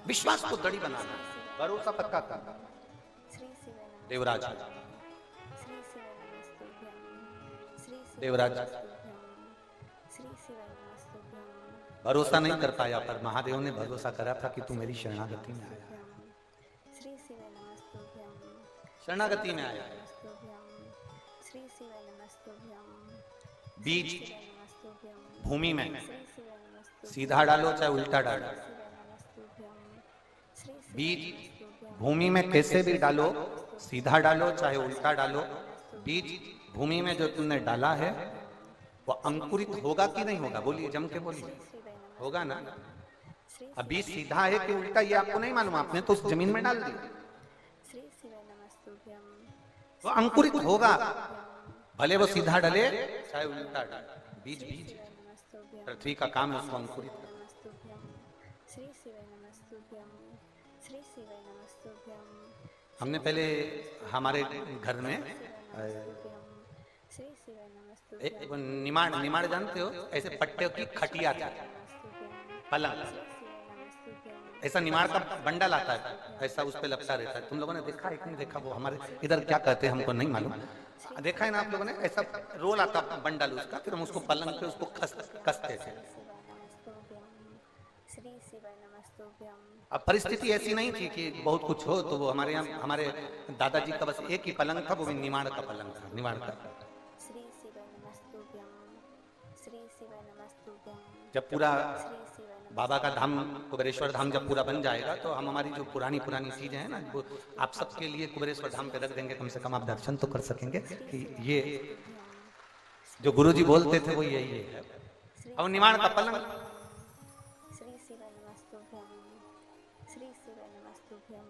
विश्वास को दड़ी बनाना, भरोसा पक्का करना। देवराज देवराज भरोसा नहीं कर पाया, पर महादेव ने भरोसा करा था कि तू मेरी शरणागति में आया, शरणागति में आया। बीज भूमि में सीधा डालो चाहे उल्टा डालो, बीज भूमि में कैसे भी डालो, सीधा डालो चाहे उल्टा डालो, बीज भूमि में जो तुमने डाला है वो अंकुरित होगा कि नहीं होगा? बोलिए, जम के बोलिए, होगा ना? अब बीज सीधा है कि उल्टा ये आपको नहीं मालूम, आपने तो उस जमीन में डाल दिया, वो अंकुरित होगा, भले वो सीधा डले चाहे उल्टा डाले। बीज बीज पृथ्वी का काम है उसको अंकुरित करना। हमने पहले हमारे घर में निमाड़ जानते हो, ऐसे पट्टे की खटिया था, पलंग, ऐसा निमाड़ का बंडल आता है, ऐसा उस पे लपटा रहता है। तुम लोगों ने देखा है कि नहीं देखा? वो हमारे इधर क्या कहते हैं हमको नहीं मालूम, देखा है ना आप लोगों ने? ऐसा रोल आता बंडल उसका, फिर हम उसको पलंग पे उसको कसते थे। अब परिस्थिति ऐसी नहीं थी कि बहुत कुछ हो, तो वो हमारे यहाँ हमारे दादाजी का बस एक ही पलंग था, वो भी निमाड़ का पलंग था, निमाड़ का। जब पूरा बाबा का धाम कुबेरेश्वर धाम जब पूरा बन जाएगा तो हम हमारी जो पुरानी पुरानी चीजें हैं ना वो आप सबके लिए कुबेरेश्वर धाम पे रख देंगे, कम से कम आप दर्शन तो कर सकेंगे कि ये जो गुरुजी बोलते थे वो यही है। और निमाण का पलंग, श्री शिवाय नमस्तुभ्यं, श्री शिवाय नमस्तुभ्यं,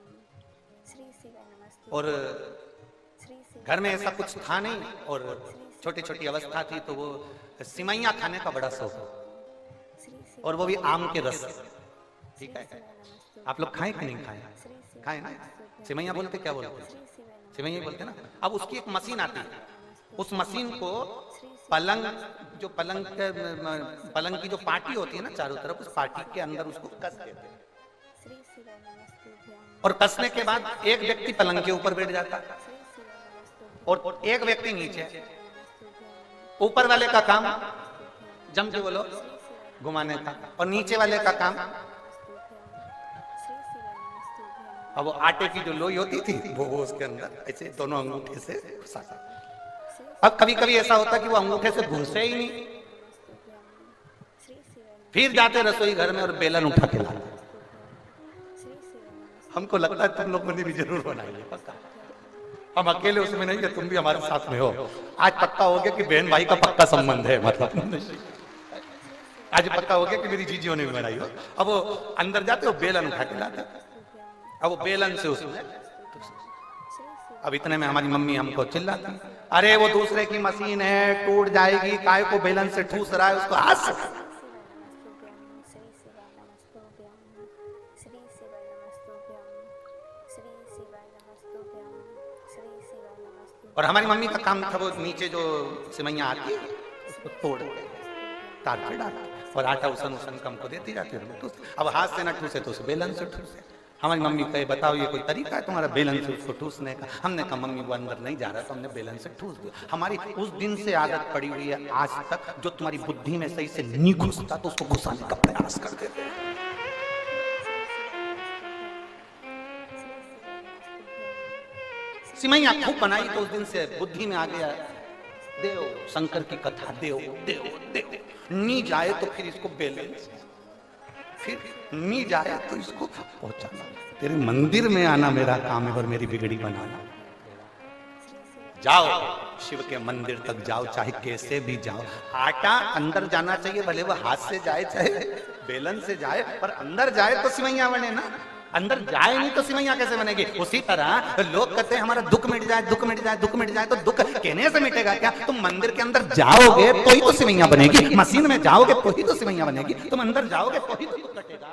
श्री शिवाय नमस्तुभ्यं। और घर में ऐसा कुछ था नहीं और छोटी छोटी अवस्था थी तो वो सिमैया खाने का बड़ा शौक, और वो भी आम के रस। ठीक है, आप लोग खाएं कि नहीं खाएं? खाएं ना। सिमैया बोलते क्या बोलते? सिमैया ही बोलते ना। अब उसकी एक मशीन आती है, उस मशीन को पलंग जो पलंग की जो पार्टी होती है ना चारों तरफ, उस पार्टी के अंदर उसको कस देते हैं और कसने के बाद एक व्यक्ति पलंग के ऊपर बैठ जाता और एक व्यक्ति नीचे। ऊपर वाले का काम जम के बोलो घुमाने का, और नीचे वाले का काम, अब वो आटे की जो लोई होती थी वो उसके अंदर ऐसे दोनों अंगूठे से घुसाता। अब कभी कभी ऐसा होता कि वो अंगूठे से घुसे ही नहीं, फिर जाते रसोई घर में और बेलन उठा के लाते। हमको लगता है तुम लोगों ने भी जरूर बनाई है, पक्का। हम अकेले उसमें नहीं है, तुम भी हमारे साथ में हो। आज पक्का हो गया कि बहन भाई का पक्का संबंध है, मतलब आज पक्का हो गया कि मेरी जीजियों ने भी बनाई हो। अब वो अंदर जाते हो बेलन उठा के लाते, अब वो बेलन से उसमें, अब इतने में हमारी मम्मी हमको चिल्लाती, अरे वो दूसरे की मशीन है, टूट जाएगी, काय को बेलन से ठूस रहा है उसको हाथ से। और हमारी मम्मी का काम था वो नीचे जो सिमैया आती है उसको तोड़ तार पे डाल और आटा उसन उसन कम को देती जाती है। अब हाथ से ना ठूसे तो उसे बेलन से ठूसे। हमारी मम्मी कहे बताओ ये कोई तरीका है तुम्हारा बेलन से उसको ठूसने का? हमने कहा मम्मी वो अंदर नहीं जा रहा तो हमने बेलन से ठूस दिया। हमारी उस दिन से आदत पड़ी हुई है आज तक, जो तुम्हारी बुद्धि में सही से नहीं घुसता तो उसको घुसाने का प्रयास कर देते हैं। सिमैया खूब बनाई तो उस दिन से बुद्धि में आ गया देव शंकर की कथा, देव देव देव, नी जाए तो फिर इसको बेलन, फिर नी जाए तो इसको पहुंचाना। तेरे मंदिर में आना मेरा काम है और मेरी बिगड़ी बनाना। जाओ शिव के मंदिर तक जाओ, चाहे कैसे भी जाओ। आटा अंदर जाना चाहिए, भले वो हाथ से जाए चाहे बेलन से जाए, पर अंदर जाए तो सिमैया बने ना। अंदर जाए नहीं तो सिमैया कैसे बनेगी? उसी तरह लोग कहते हैं हमारा दुख मिट जाए, दुख मिट जाए, दुख मिट जाए, तो दुख कहने से मिटेगा क्या? तुम मंदिर के अंदर जाओगे तो ही तो सिमैया बनेगी, मशीन में जाओगे तो ही तो सिमैया बनेगी, तुम अंदर जाओगे तो ही तो दुख कटेगा।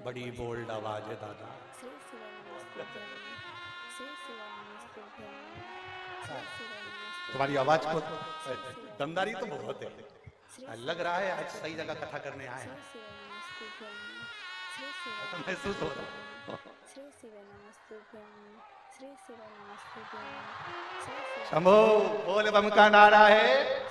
बड़ी बोल्ड आवाज है दादा। तुम्हारी आवाज को दमदारी तो बहुत है, लग रहा है आज सही जगह कथा करने आए हैं, तो महसूस हो रहा है। शंभो बोल बम का नारा है।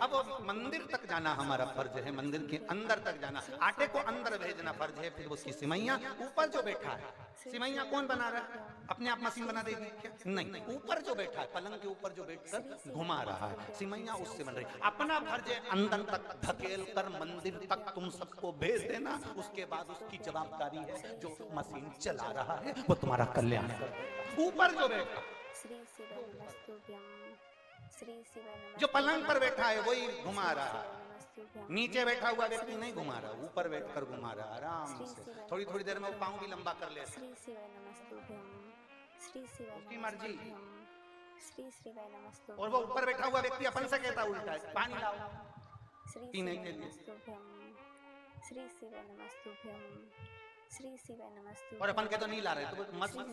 अब मंदिर तक जाना हमारा फर्ज है, मंदिर के अंदर तक जाना, आटे को अंदर भेजना फर्ज है। फिर उसकी सिमैया ऊपर जो बैठा है, सिमैया कौन बना रहा है? अपने आप मशीन बना देगी क्या? नहीं, ऊपर जो बैठा है पलंग के ऊपर जो बैठकर घुमा रहा है, सिमैया उससे बन रही। अपना फर्ज है अंदर तक धकेल कर मंदिर तक तुम सबको भेज देना। उसके बाद उसकी जवाबदारी है जो मशीन चला रहा है वो तुम्हारा कल्याण करेगा। ऊपर जो बैठा, जो पलंग पर बैठा है वही घुमा रहा है, नीचे बैठा हुआ व्यक्ति नहीं घुमा रहा, ऊपर बैठकर घुमा रहा आराम से। थोड़ी थोड़ी देर में वो पाँव भी लंबा कर लेता, उसकी मर्जी। और वो ऊपर बैठा हुआ व्यक्ति अपन से कहता उल्टा है पानी लाओ पीने के लिए, और अपन कहते नहीं ला रहे तो मशीन।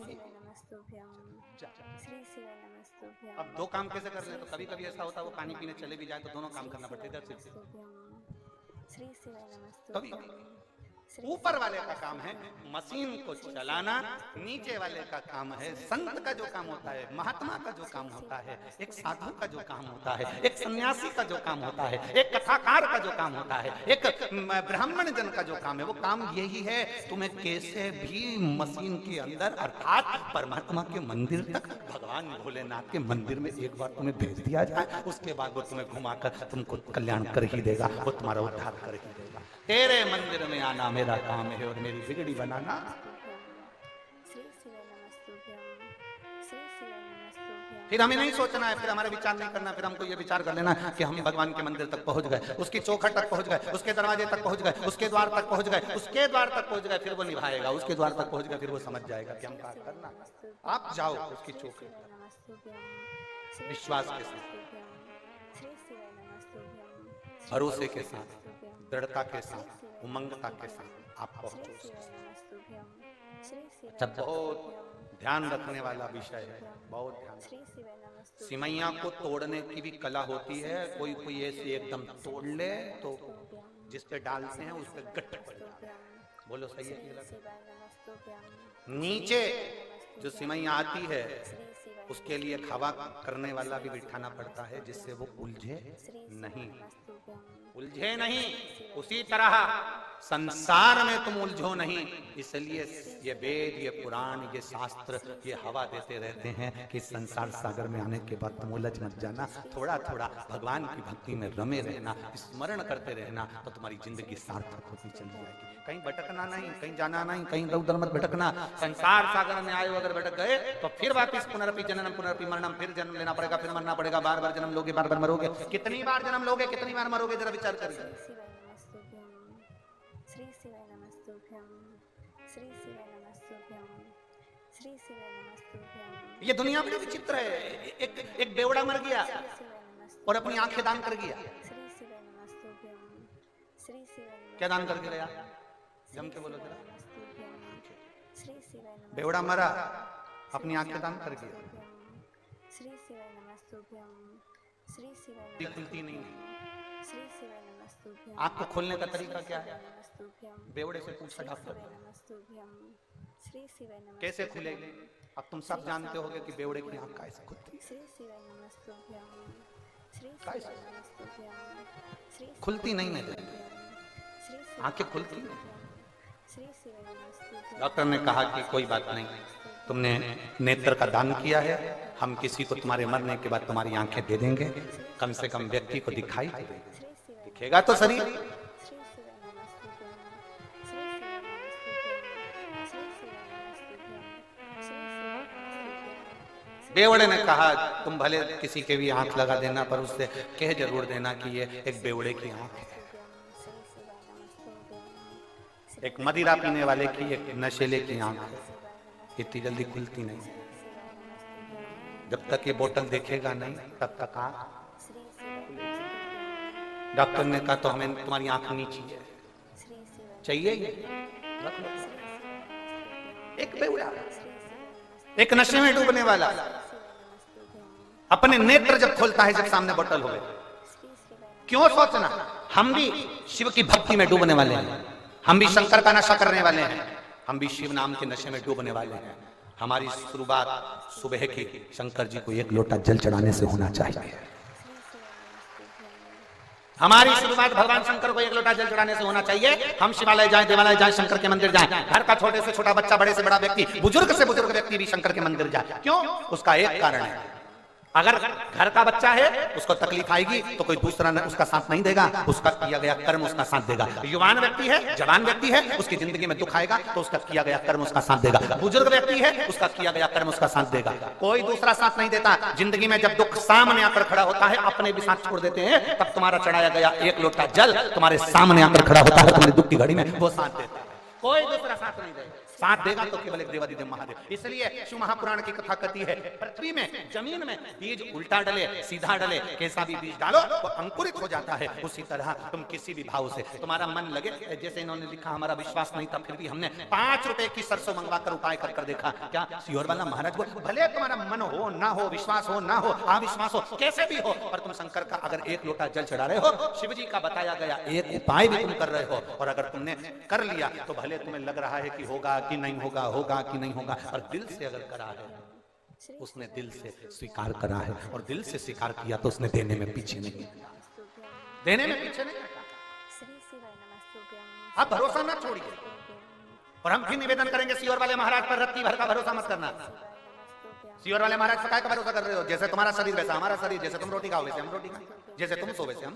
अब दो काम कैसे कर ले? तो कभी कभी ऐसा होता है वो पानी पीने चले भी जाए तो दोनों काम करना पड़ता है इधर से। कभी ऊपर वाले का काम है मशीन को चलाना, नीचे वाले का काम है संत का जो काम होता है, महात्मा का जो काम होता है, एक साधु का जो काम होता है, एक सन्यासी का जो काम होता है, एक कथाकार का जो काम होता है, एक ब्राह्मण जन का जो काम है, वो काम यही है तुम्हें कैसे भी मशीन के अंदर अर्थात परमात्मा के मंदिर तक, भगवान भोलेनाथ के मंदिर में एक बार तुम्हें भेज दिया जाए, उसके बाद वो तुम्हें घुमाकर तुमको कल्याण कर ही देगा, वो तुम्हारा उद्धार कर ही देगा। तेरे मंदिर में आना मेरा काम है और मेरी बिगड़ी बनाना। फिर हमें नहीं सोचना है, फिर हमारा विचार नहीं करना, फिर हमको ये विचार कर लेना कि हम भगवान के मंदिर तक पहुंच गए, उसकी चौखट तक पहुंच गए, उसके दरवाजे तक पहुंच गए, उसके द्वार तक पहुंच गए, उसके द्वार तक पहुंच गए, फिर वो निभाएगा, उसके द्वार तक पहुंच गए, फिर वो समझ जाएगा कि हम क्या करना। आप जाओ उसकी चौखट पर विश्वास के साथ, भरोसे के साथ, दृढ़ता के साथ, उमंगता के साथ आप पहुंचो। अच्छा, बहुत ध्यान रखने वाला विषय है, बहुत ध्यान। सिमैया को तोड़ने की भी कला होती है, कोई कोई ऐसे एकदम तोड़ ले तो जिस पे डालते हैं उस पे गट्ट पड़ जाता है। बोलो सही है कि गलत? नीचे जो सिमैया आती है उसके लिए हवा करने वाला भी बिठाना पड़ता है जिससे वो उलझे नहीं, उलझे नहीं। उसी तरह संसार में तुम उलझो नहीं, इसलिए ये वेद, ये पुराण, ये शास्त्र, ये हवा देते रहते हैं कि संसार सागर में आने के बाद तुम उलझ मत जाना, थोड़ा थोड़ा भगवान की भक्ति में रमे रहना, स्मरण करते रहना, तो तुम्हारी जिंदगी सार्थक होती चली जाएगी। कहीं भटकना नहीं, कहीं जाना नहीं, कहीं इधर उधर मत भटकना। संसार सागर में आए अगर भटक गए तो फिर वापिस पुनरपि जननम पुनरपि मरणम, फिर जन्म लेना पड़ेगा, फिर मरना पड़ेगा, बार बार जन्म लोगे, बार बार मरोगे। कितनी बार जन्म लोगे, कितनी बार मरोगे, जरा विचार करिए। ये दुनिया बड़ी विचित्र है। एक बेवड़ा मर गया और अपनी आंखें दान कर गया। क्या दान करके गया? जम के बोलो जरा। बेवड़ा मरा, अपनी आंखें दान कर गया। खुलती नहीं। आंख को खोलने का तरीका क्या है? बेवड़े से पूछा डॉक्टर, कैसे खुलेगी? अब तुम सब जानते होगे कि बेवड़े की आंख कैसे खुलती है? खुलती नहीं है, आंखें खुलती नहीं। डॉक्टर ने कहा कि कोई बात नहीं, तुमने नेत्र का दान किया है, हम किसी को तुम्हारे मरने के बाद तुम्हारी आंखें दे देंगे, कम से कम व्यक्ति को दिखाई दिखेगा तो शरीर। बेवड़े ने कहा तुम भले किसी के भी आंख लगा देना, पर उससे कह जरूर देना कि ये एक बेवड़े की आंख है, एक मदिरा पीने वाले की, एक नशेले की आंख है, इतनी जल्दी खुलती नहीं। जब तक ये बोतल देखेगा नहीं तब तक आंख। डॉक्टर ने कहा तो हमें तुम्हारी आंख नीची है, चाहिए ये? एक बेवड़ा, एक नशे में डूबने वाला अपने नेत्र जब खोलता है, जब सामने बोतल हो, क्यों सोचना हम भी शिव की भक्ति में डूबने वाले हैं, हम भी शंकर का नशा करने वाले हैं, हम भी शिव नाम के नशे में डूबने वाले हैं। हमारी शुरुआत सुबह की शंकर जी को एक लोटा जल चढ़ाने से होना चाहिए। हमारी शुरुआत भगवान शंकर को एक लोटा जल चढ़ाने से होना चाहिए। हम शिवालय जाएं, देवालय जाएं, शंकर के मंदिर जाएं, घर का छोटे से छोटा बच्चा, बड़े से बड़ा व्यक्ति, बुजुर्ग से बुजुर्ग व्यक्ति भी शंकर के मंदिर जाए। क्यों? उसका एक कारण है, अगर घर का बच्चा है उसको तकलीफ आएगी तो कोई दूसरा उसका साथ नहीं देगा, उसका किया गया कर्म उसका साथ देगा। युवान व्यक्ति है, जवान व्यक्ति है, उसकी जिंदगी में दुख आएगा तो उसका किया गया कर्म उसका साथ देगा। बुजुर्ग व्यक्ति है, उसका किया गया कर्म उसका साथ देगा, कोई दूसरा साथ नहीं देता। जिंदगी में जब दुख सामने आकर खड़ा होता है, अपने भी साथ छोड़ देते हैं, तब तुम्हारा चढ़ाया गया एक लोटा जल तुम्हारे सामने आकर खड़ा होता है, तुम्हारी दुख की घड़ी में वो साथ देता है, कोई दूसरा साथ नहीं देगा। साथ देगा तो केवल एक देवादिदेव महादेव। इसलिए शिव महापुराण की कथा कहती है, पृथ्वी में, जमीन में बीज उल्टा डले सीधा डले, कैसा भी बीज डालो वो अंकुरित हो जाता है। उसी तरह तुम किसी भी भाव से तुम्हारा मन लगे, जैसे इन्होंने लिखा हमारा विश्वास नहीं था फिर भी हमने 5 रुपए की सरसों मंगवा कर उपाय कर देखा, क्या सियोर वाला महाराज को, भले तुम्हारा मन हो ना हो, विश्वास हो ना हो, अविश्वास हो, कैसे भी हो, पर तुम शंकर का अगर एक लोटा जल चढ़ा रहे हो, शिव जी का बताया गया एक उपाय भी तुम कर रहे हो, और अगर तुमने कर लिया तो भले तुम्हें लग रहा है कि होगा कि नहीं होगा, होगा कि नहीं होगा, और दिल से अगर करा है, उसने दिल से स्वीकार करा है, और दिल से स्वीकार किया तो उसने देने में पीछे नहीं, देने में पीछे नहीं। आप भरोसा ना छोड़िए, और हम फिर निवेदन करेंगे सियोर वाले महाराज पर रत्ती भर का भरोसा मत करना। सियोर वाले महाराज पर काय का भरोसा कर रहे हो? जैसे तुम्हारा शरीर वैसा हमारा शरीर, जैसे तुम रोटी खाओ वैसे हम रोटी खाएं, जैसे तुम सो वैसे हम,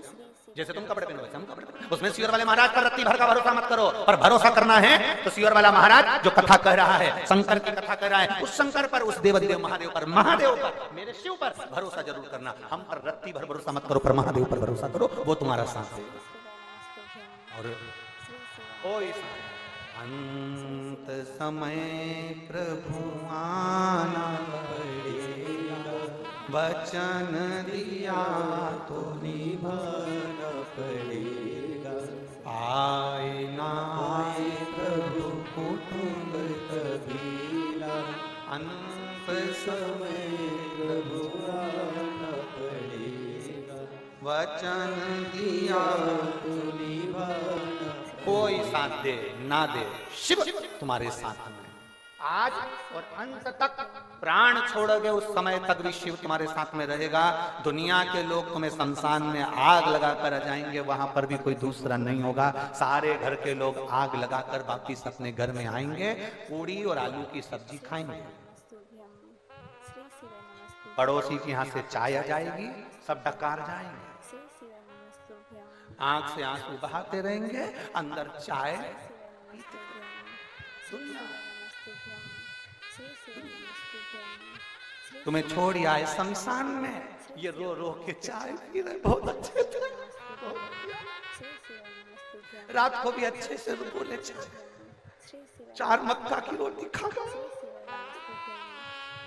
जैसे तुम कपड़े पहनो वैसे हम कपड़े पहनो। उसमें सियोर वाले महाराज पर रत्ती भर का भरोसा मत करो, पर भरोसा करना है तो सियोर वाला महाराज जो कथा कह रहा है, शंकर की कथा कह रहा है, उस शंकर पर, उस देवदेव महादेव पर, महादेव पर, मेरे शिव पर भरोसा जरूर करना। हम पर रत्ती भर भरोसा मत करो, पर महादेव पर भरोसा करो, वो तुम्हारा साथ है। और कोई अंत समय प्रभु आना पड़ेगा, वचन दिया तो निभाना पड़ेगा, आए ना आए प्रभु कुटुंब कबीला, अंत समय प्रभु आना पड़ेगा, वचन दिया तो निभाना। कोई साथ दे ना दे, शिव तुम्हारे साथ में आज और अंत तक, प्राण छोड़ोगे उस समय तक भी शिव तुम्हारे साथ में रहेगा। दुनिया के लोग तुम्हें शमशान में आग लगाकर जाएंगे, वहां पर भी कोई दूसरा नहीं होगा। सारे घर के लोग आग लगाकर वापिस अपने घर में आएंगे, पूड़ी और आलू की सब्जी खाएंगे। पड़ोसी के यहाँ से चाय आ जाएगी, सब डकार जाएंगे, आंख से आंसू बहाते रहेंगे, अंदर चाय। तुम्हें छोड़ आए शमशान में, ये रो रो के चाय पी रहे, बहुत अच्छे थे, रात को भी अच्छे से बोले, 4 मक्का की रोटी खा गए,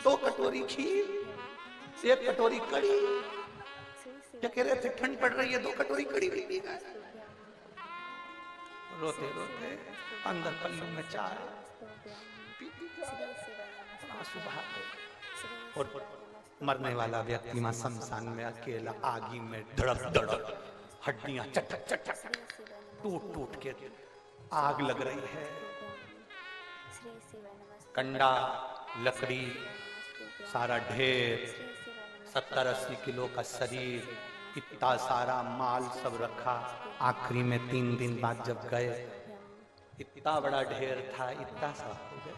2 कटोरी खीर, 1 कटोरी कड़ी, क्या कह रहे थे ठंड पड़ रही है, 2 कटोरी कड़ी भी पी गए। रोते रोते अंदर पल्लू में चाय, आंसू बहाते, और मरने वाला व्यक्ति मां शमशान में अकेला आगी में धड़क धड़क, हड्डियां चटक चटक टूट टूट के आग लग रही है, कंडा लकड़ी सारा ढेर, 70-80 किलो का शरीर, इतना सारा माल सब रखा। आखिरी में 3 दिन बाद जब गए, इतना बड़ा ढेर था, इतना सा हो गया।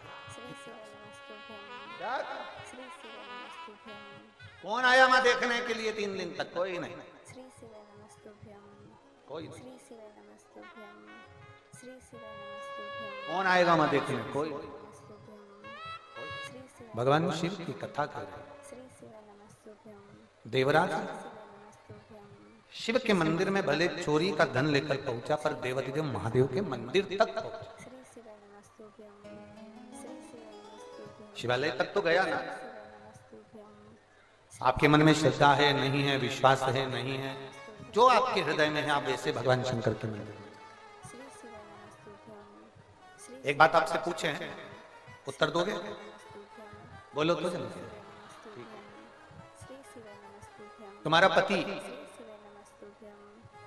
कौन आया वहां देखने के लिए 3 दिन तक? कोई नहीं, कोई नहीं। कौन आएगा वहां देखने? कोई। भगवान शिव की कथा कर देवराज शिव के मंदिर में भले चोरी का धन लेकर पहुंचा, पर देवादिदेव महादेव के मंदिर तक पहुंचा, शिवालय तक तो गया ना। आपके मन में श्रद्धा है नहीं है, विश्वास है नहीं है, जो आपके हृदय में है, आप वैसे भगवान शंकर के मंदिर। एक बात आपसे पूछे हैं, उत्तर दोगे? बोलो तो जल्दी। तुम्हारा पति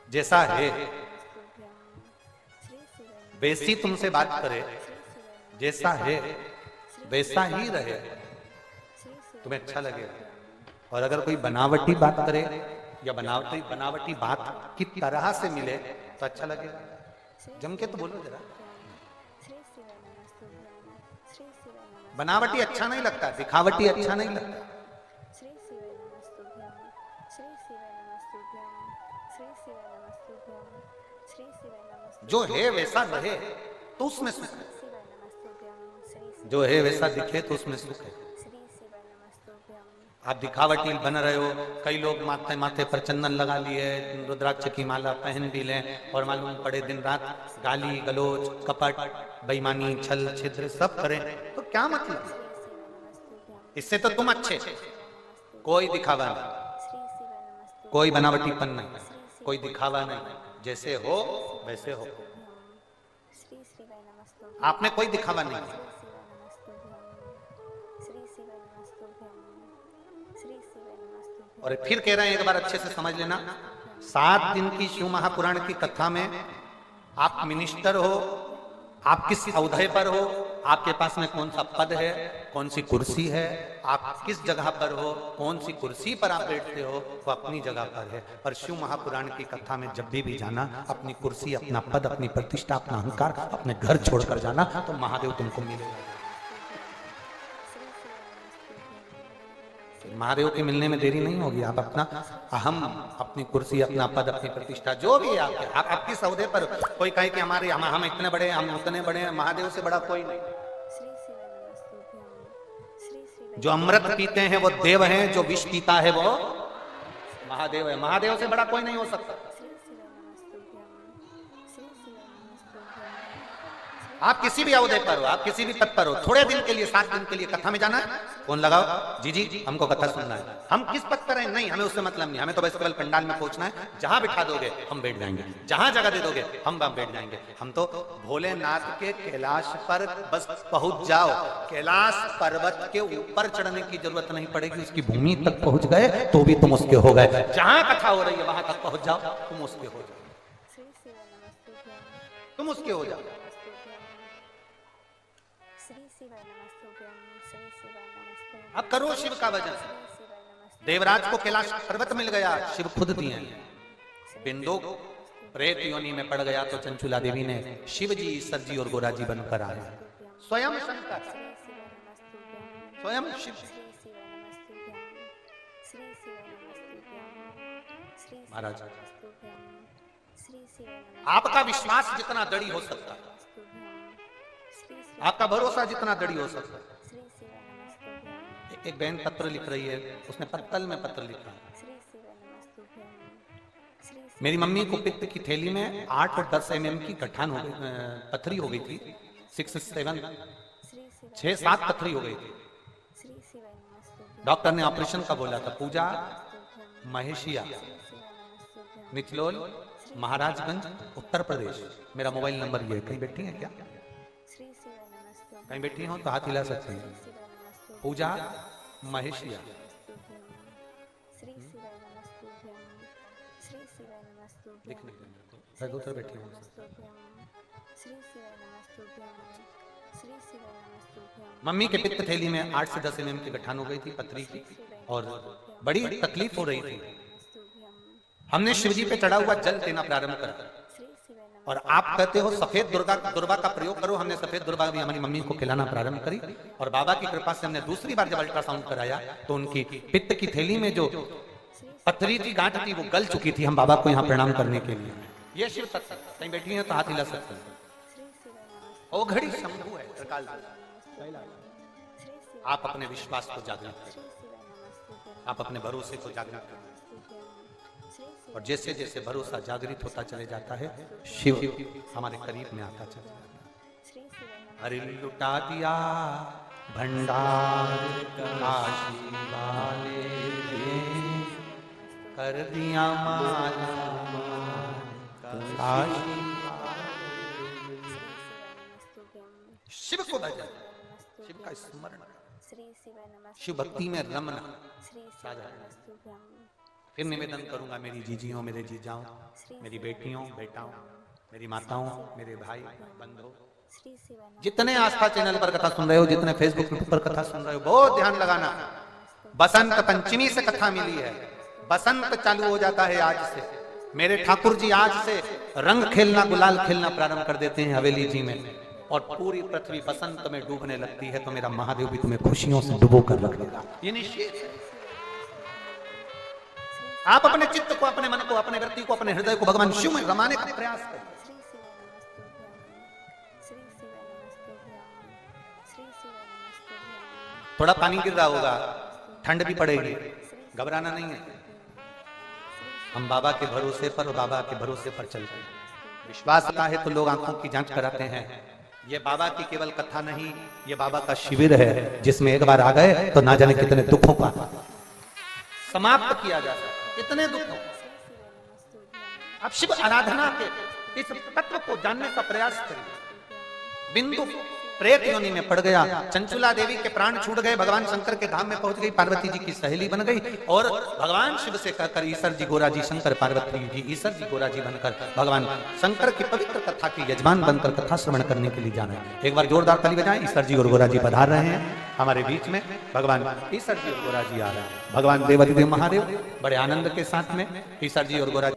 जैसा है वैसी तुमसे बात करे, जैसा है वैसा ही रहे, तुम्हें अच्छा लगेगा। और अगर कोई बनावटी बात करे या बनावटी बात की तरह से मिले तो अच्छा लगेगा। जम के तो बोलो जरा। बनावटी अच्छा नहीं लगता, दिखावटी अच्छा नहीं लगता। जो है वैसा रहे तो उसमें सुख है, जो है वैसा दिखे तो उसमें सुख है। आप दिखावटी बन रहे हो। कई लोग माथे माथे पर चंदन लगा लिए, रुद्राक्ष की माला पहन भी लें और मालूम पड़े दिन रात गाली गलोच कपट बेईमानी छल छिद्र सब करें, तो क्या मतलब? इससे तो तुम अच्छे। कोई दिखावा नहीं, कोई बनावटीपन नहीं, कोई दिखावा नहीं, जैसे हो वैसे हो। आपने कोई दिखावा नहीं किया। और फिर कह रहे हैं, एक बार अच्छे से समझ लेना, 7 दिन की शिव महापुराण की कथा में आप मिनिस्टर हो, आप किस औहदे पर हो, आपके पास में कौन सा पद है, कौन सी कुर्सी है, आप किस जगह पर हो, कौन सी कुर्सी पर आप बैठते हो, वो अपनी जगह पर है। पर शिव महापुराण की कथा में जब भी जाना, अपनी कुर्सी, अपना पद, अपनी प्रतिष्ठा, अपना अहंकार, अपने घर छोड़कर जाना, तो महादेव तुमको मिलेगा। महादेव के मिलने में देरी नहीं होगी। आप अपना अहम, अपनी कुर्सी, अपना पद, अपनी प्रतिष्ठा, जो भी आपके, आप किस औहदे पर, कोई कहे कि हमारे हम इतने बड़े, हम उतने बड़े हैं, महादेव से बड़ा कोई नहीं। जो अमृत पीते हैं वो देव हैं, जो विष पीता है वो महादेव है। महादेव से बड़ा कोई नहीं हो सकता। आप किसी भी औहदे पर हो, आप किसी भी पद पर हो, थोड़े दिन के लिए, 7 दिन के लिए कथा में जाना है, फोन लगाओ, जी हमको कथा सुनना है। हम किस पद पर हैं नहीं, हमें उससे मतलब नहीं, हमें तो बस केवल पंडाल में पहुंचना है। जहां बिठा दोगे हम बैठ जाएंगे, जहां जगह दे दोगे हम बैठ जाएंगे। हम तो भोलेनाथ के कैलाश पर बस पहुंच जाओ, कैलाश पर्वत के ऊपर चढ़ने की जरूरत नहीं पड़ेगी, उसकी भूमि तक पहुंच गए तो भी तुम उसके हो गए। जहां कथा हो रही है वहां तक पहुंच जाओ, तुम उसके हो जाओ, तुम उसके हो जाओ। अब करो शिव का भजन। देवराज को कैलाश पर्वत मिल गया, शिव खुद दिए। बिंदु प्रेत योनि में पड़ गया तो चंचुला देवी ने शिव जी, ईश्वर जी और गोरा जी बनकर आए। स्वयं शंकर, स्वयं शिव। महाराज, आपका विश्वास जितना दृढ़ हो सकता है, आपका भरोसा जितना दृढ़ हो सकता है। एक बहन पत्र लिख रही है, उसने पत्तल में पत्र लिखा है। मेरी मम्मी को पित्त की थैली में 8 और 10 mm की गठान हो गई, पथरी हो गई थी। 6-7 पथरी हो गई थी। डॉक्टर ने ऑपरेशन का बोला था। पूजा महेशिया, निचलोल, महाराजगंज, उत्तर प्रदेश। मेरा मोबाइल नंबर ये है। कहीं बैठी है क्या? कहीं बैठी हो तो हाथ हिला सकते हैं। पूजा महेशिया, उधर बैठी हूँ। मम्मी के पित्त थैली में 8 से 10 mm की गठान हो गई थी, पथरी की, और बड़ी तकलीफ हो रही थी। हमने शिवजी पे चढ़ा हुआ जल देना प्रारंभ करा, और आप कहते हो सफेद दुर्वा का प्रयोग करो। हमने सफेद दुर्वा भी हमारी मम्मी को खिलाना प्रारंभ करी, और बाबा की कृपा से हमने दूसरी बार जब अल्ट्रासाउंड कराया तो उनकी पित्त की थैली में जो पथरी थी, गांठ थी, वो गल चुकी थी। हम बाबा को यहाँ प्रणाम करने के लिए, ये शिव तत्व, कहीं बैठी है तो हाथ हिला सकते हैं। ओ घड़ी शंभु है, त्रिकाल। आप अपने विश्वास को जागृत करें, आप अपने भरोसे को जागृत करें, और जैसे जैसे भरोसा जागृत होता चले जाता है, शिव हमारे करीब में आता चला जाता है। हरि लुटा दिया भंडार काशी वाले ने, कर दिया माला काशी। शिव को भजन, शिव का स्मरण, शिव भक्ति में रमना। फिर निवेदन करूंगा, मेरी जीजियों, मेरे जीजाओं, मेरी बेटियों, बेटाओं, मेरी माताओं, मेरे भाई बंधुओं, जितने आस्था चैनल पर कथा सुन रहे हो, जितने फेसबुक पर कथा सुन रहे हो, बहुत ध्यान लगाना। बसंत पंचमी से कथा मिली है। बसंत चालू हो जाता है आज से। मेरे ठाकुर जी आज से रंग खेलना, गुलाल खेलना प्रारंभ कर देते हैं हवेली जी में, और पूरी पृथ्वी बसंत में डूबने लगती है। तो मेरा महादेव भी तुम्हें खुशियों से डुबो कर रख देगा, ये निश्चित है। आप अपने चित्त को, अपने मन को, अपने व्यक्ति को, अपने हृदय को भगवान शिव में रमाने का प्रयास करें। थोड़ा पानी गिर रहा होगा, ठंड भी पड़ेगी, घबराना नहीं है। हम बाबा के भरोसे पर और बाबा के भरोसे पर चलते हैं। विश्वास आता है तो लोग आंखों की जांच कराते हैं। ये बाबा की केवल कथा नहीं, ये बाबा का शिविर है, जिसमें एक बार आ गए तो ना जाने कितने दुखों का समाप्त किया जा सकता है। कितने दुखों। आप शिव आराधना के इस तत्व को जानने का प्रयास करिए। बिंदु प्रेत योनि में पड़ गया, चंचुला देवी के प्राण छूट गए, भगवान शंकर के धाम में पहुंच गई, पार्वती जी की सहेली बन गई और भगवान शिव से कहकर ईश्वर जी गोरा जी शंकर पार्वती जी ईश्वर जी गोरा जी बनकर भगवान शंकर की पवित्र कथा की यजमान बनकर कथा श्रवण करने के लिए जाना है। एक बार जोरदार ताली बजाएं। ईश्वर जी और गोरा जी पधार रहे हैं हमारे बीच में। भगवान ईश्वर जी और गोरा जी आ रहे हैं। भगवान देवाधिदेव महादेव बड़े आनंद के साथ में ईश्वर जी और गोरा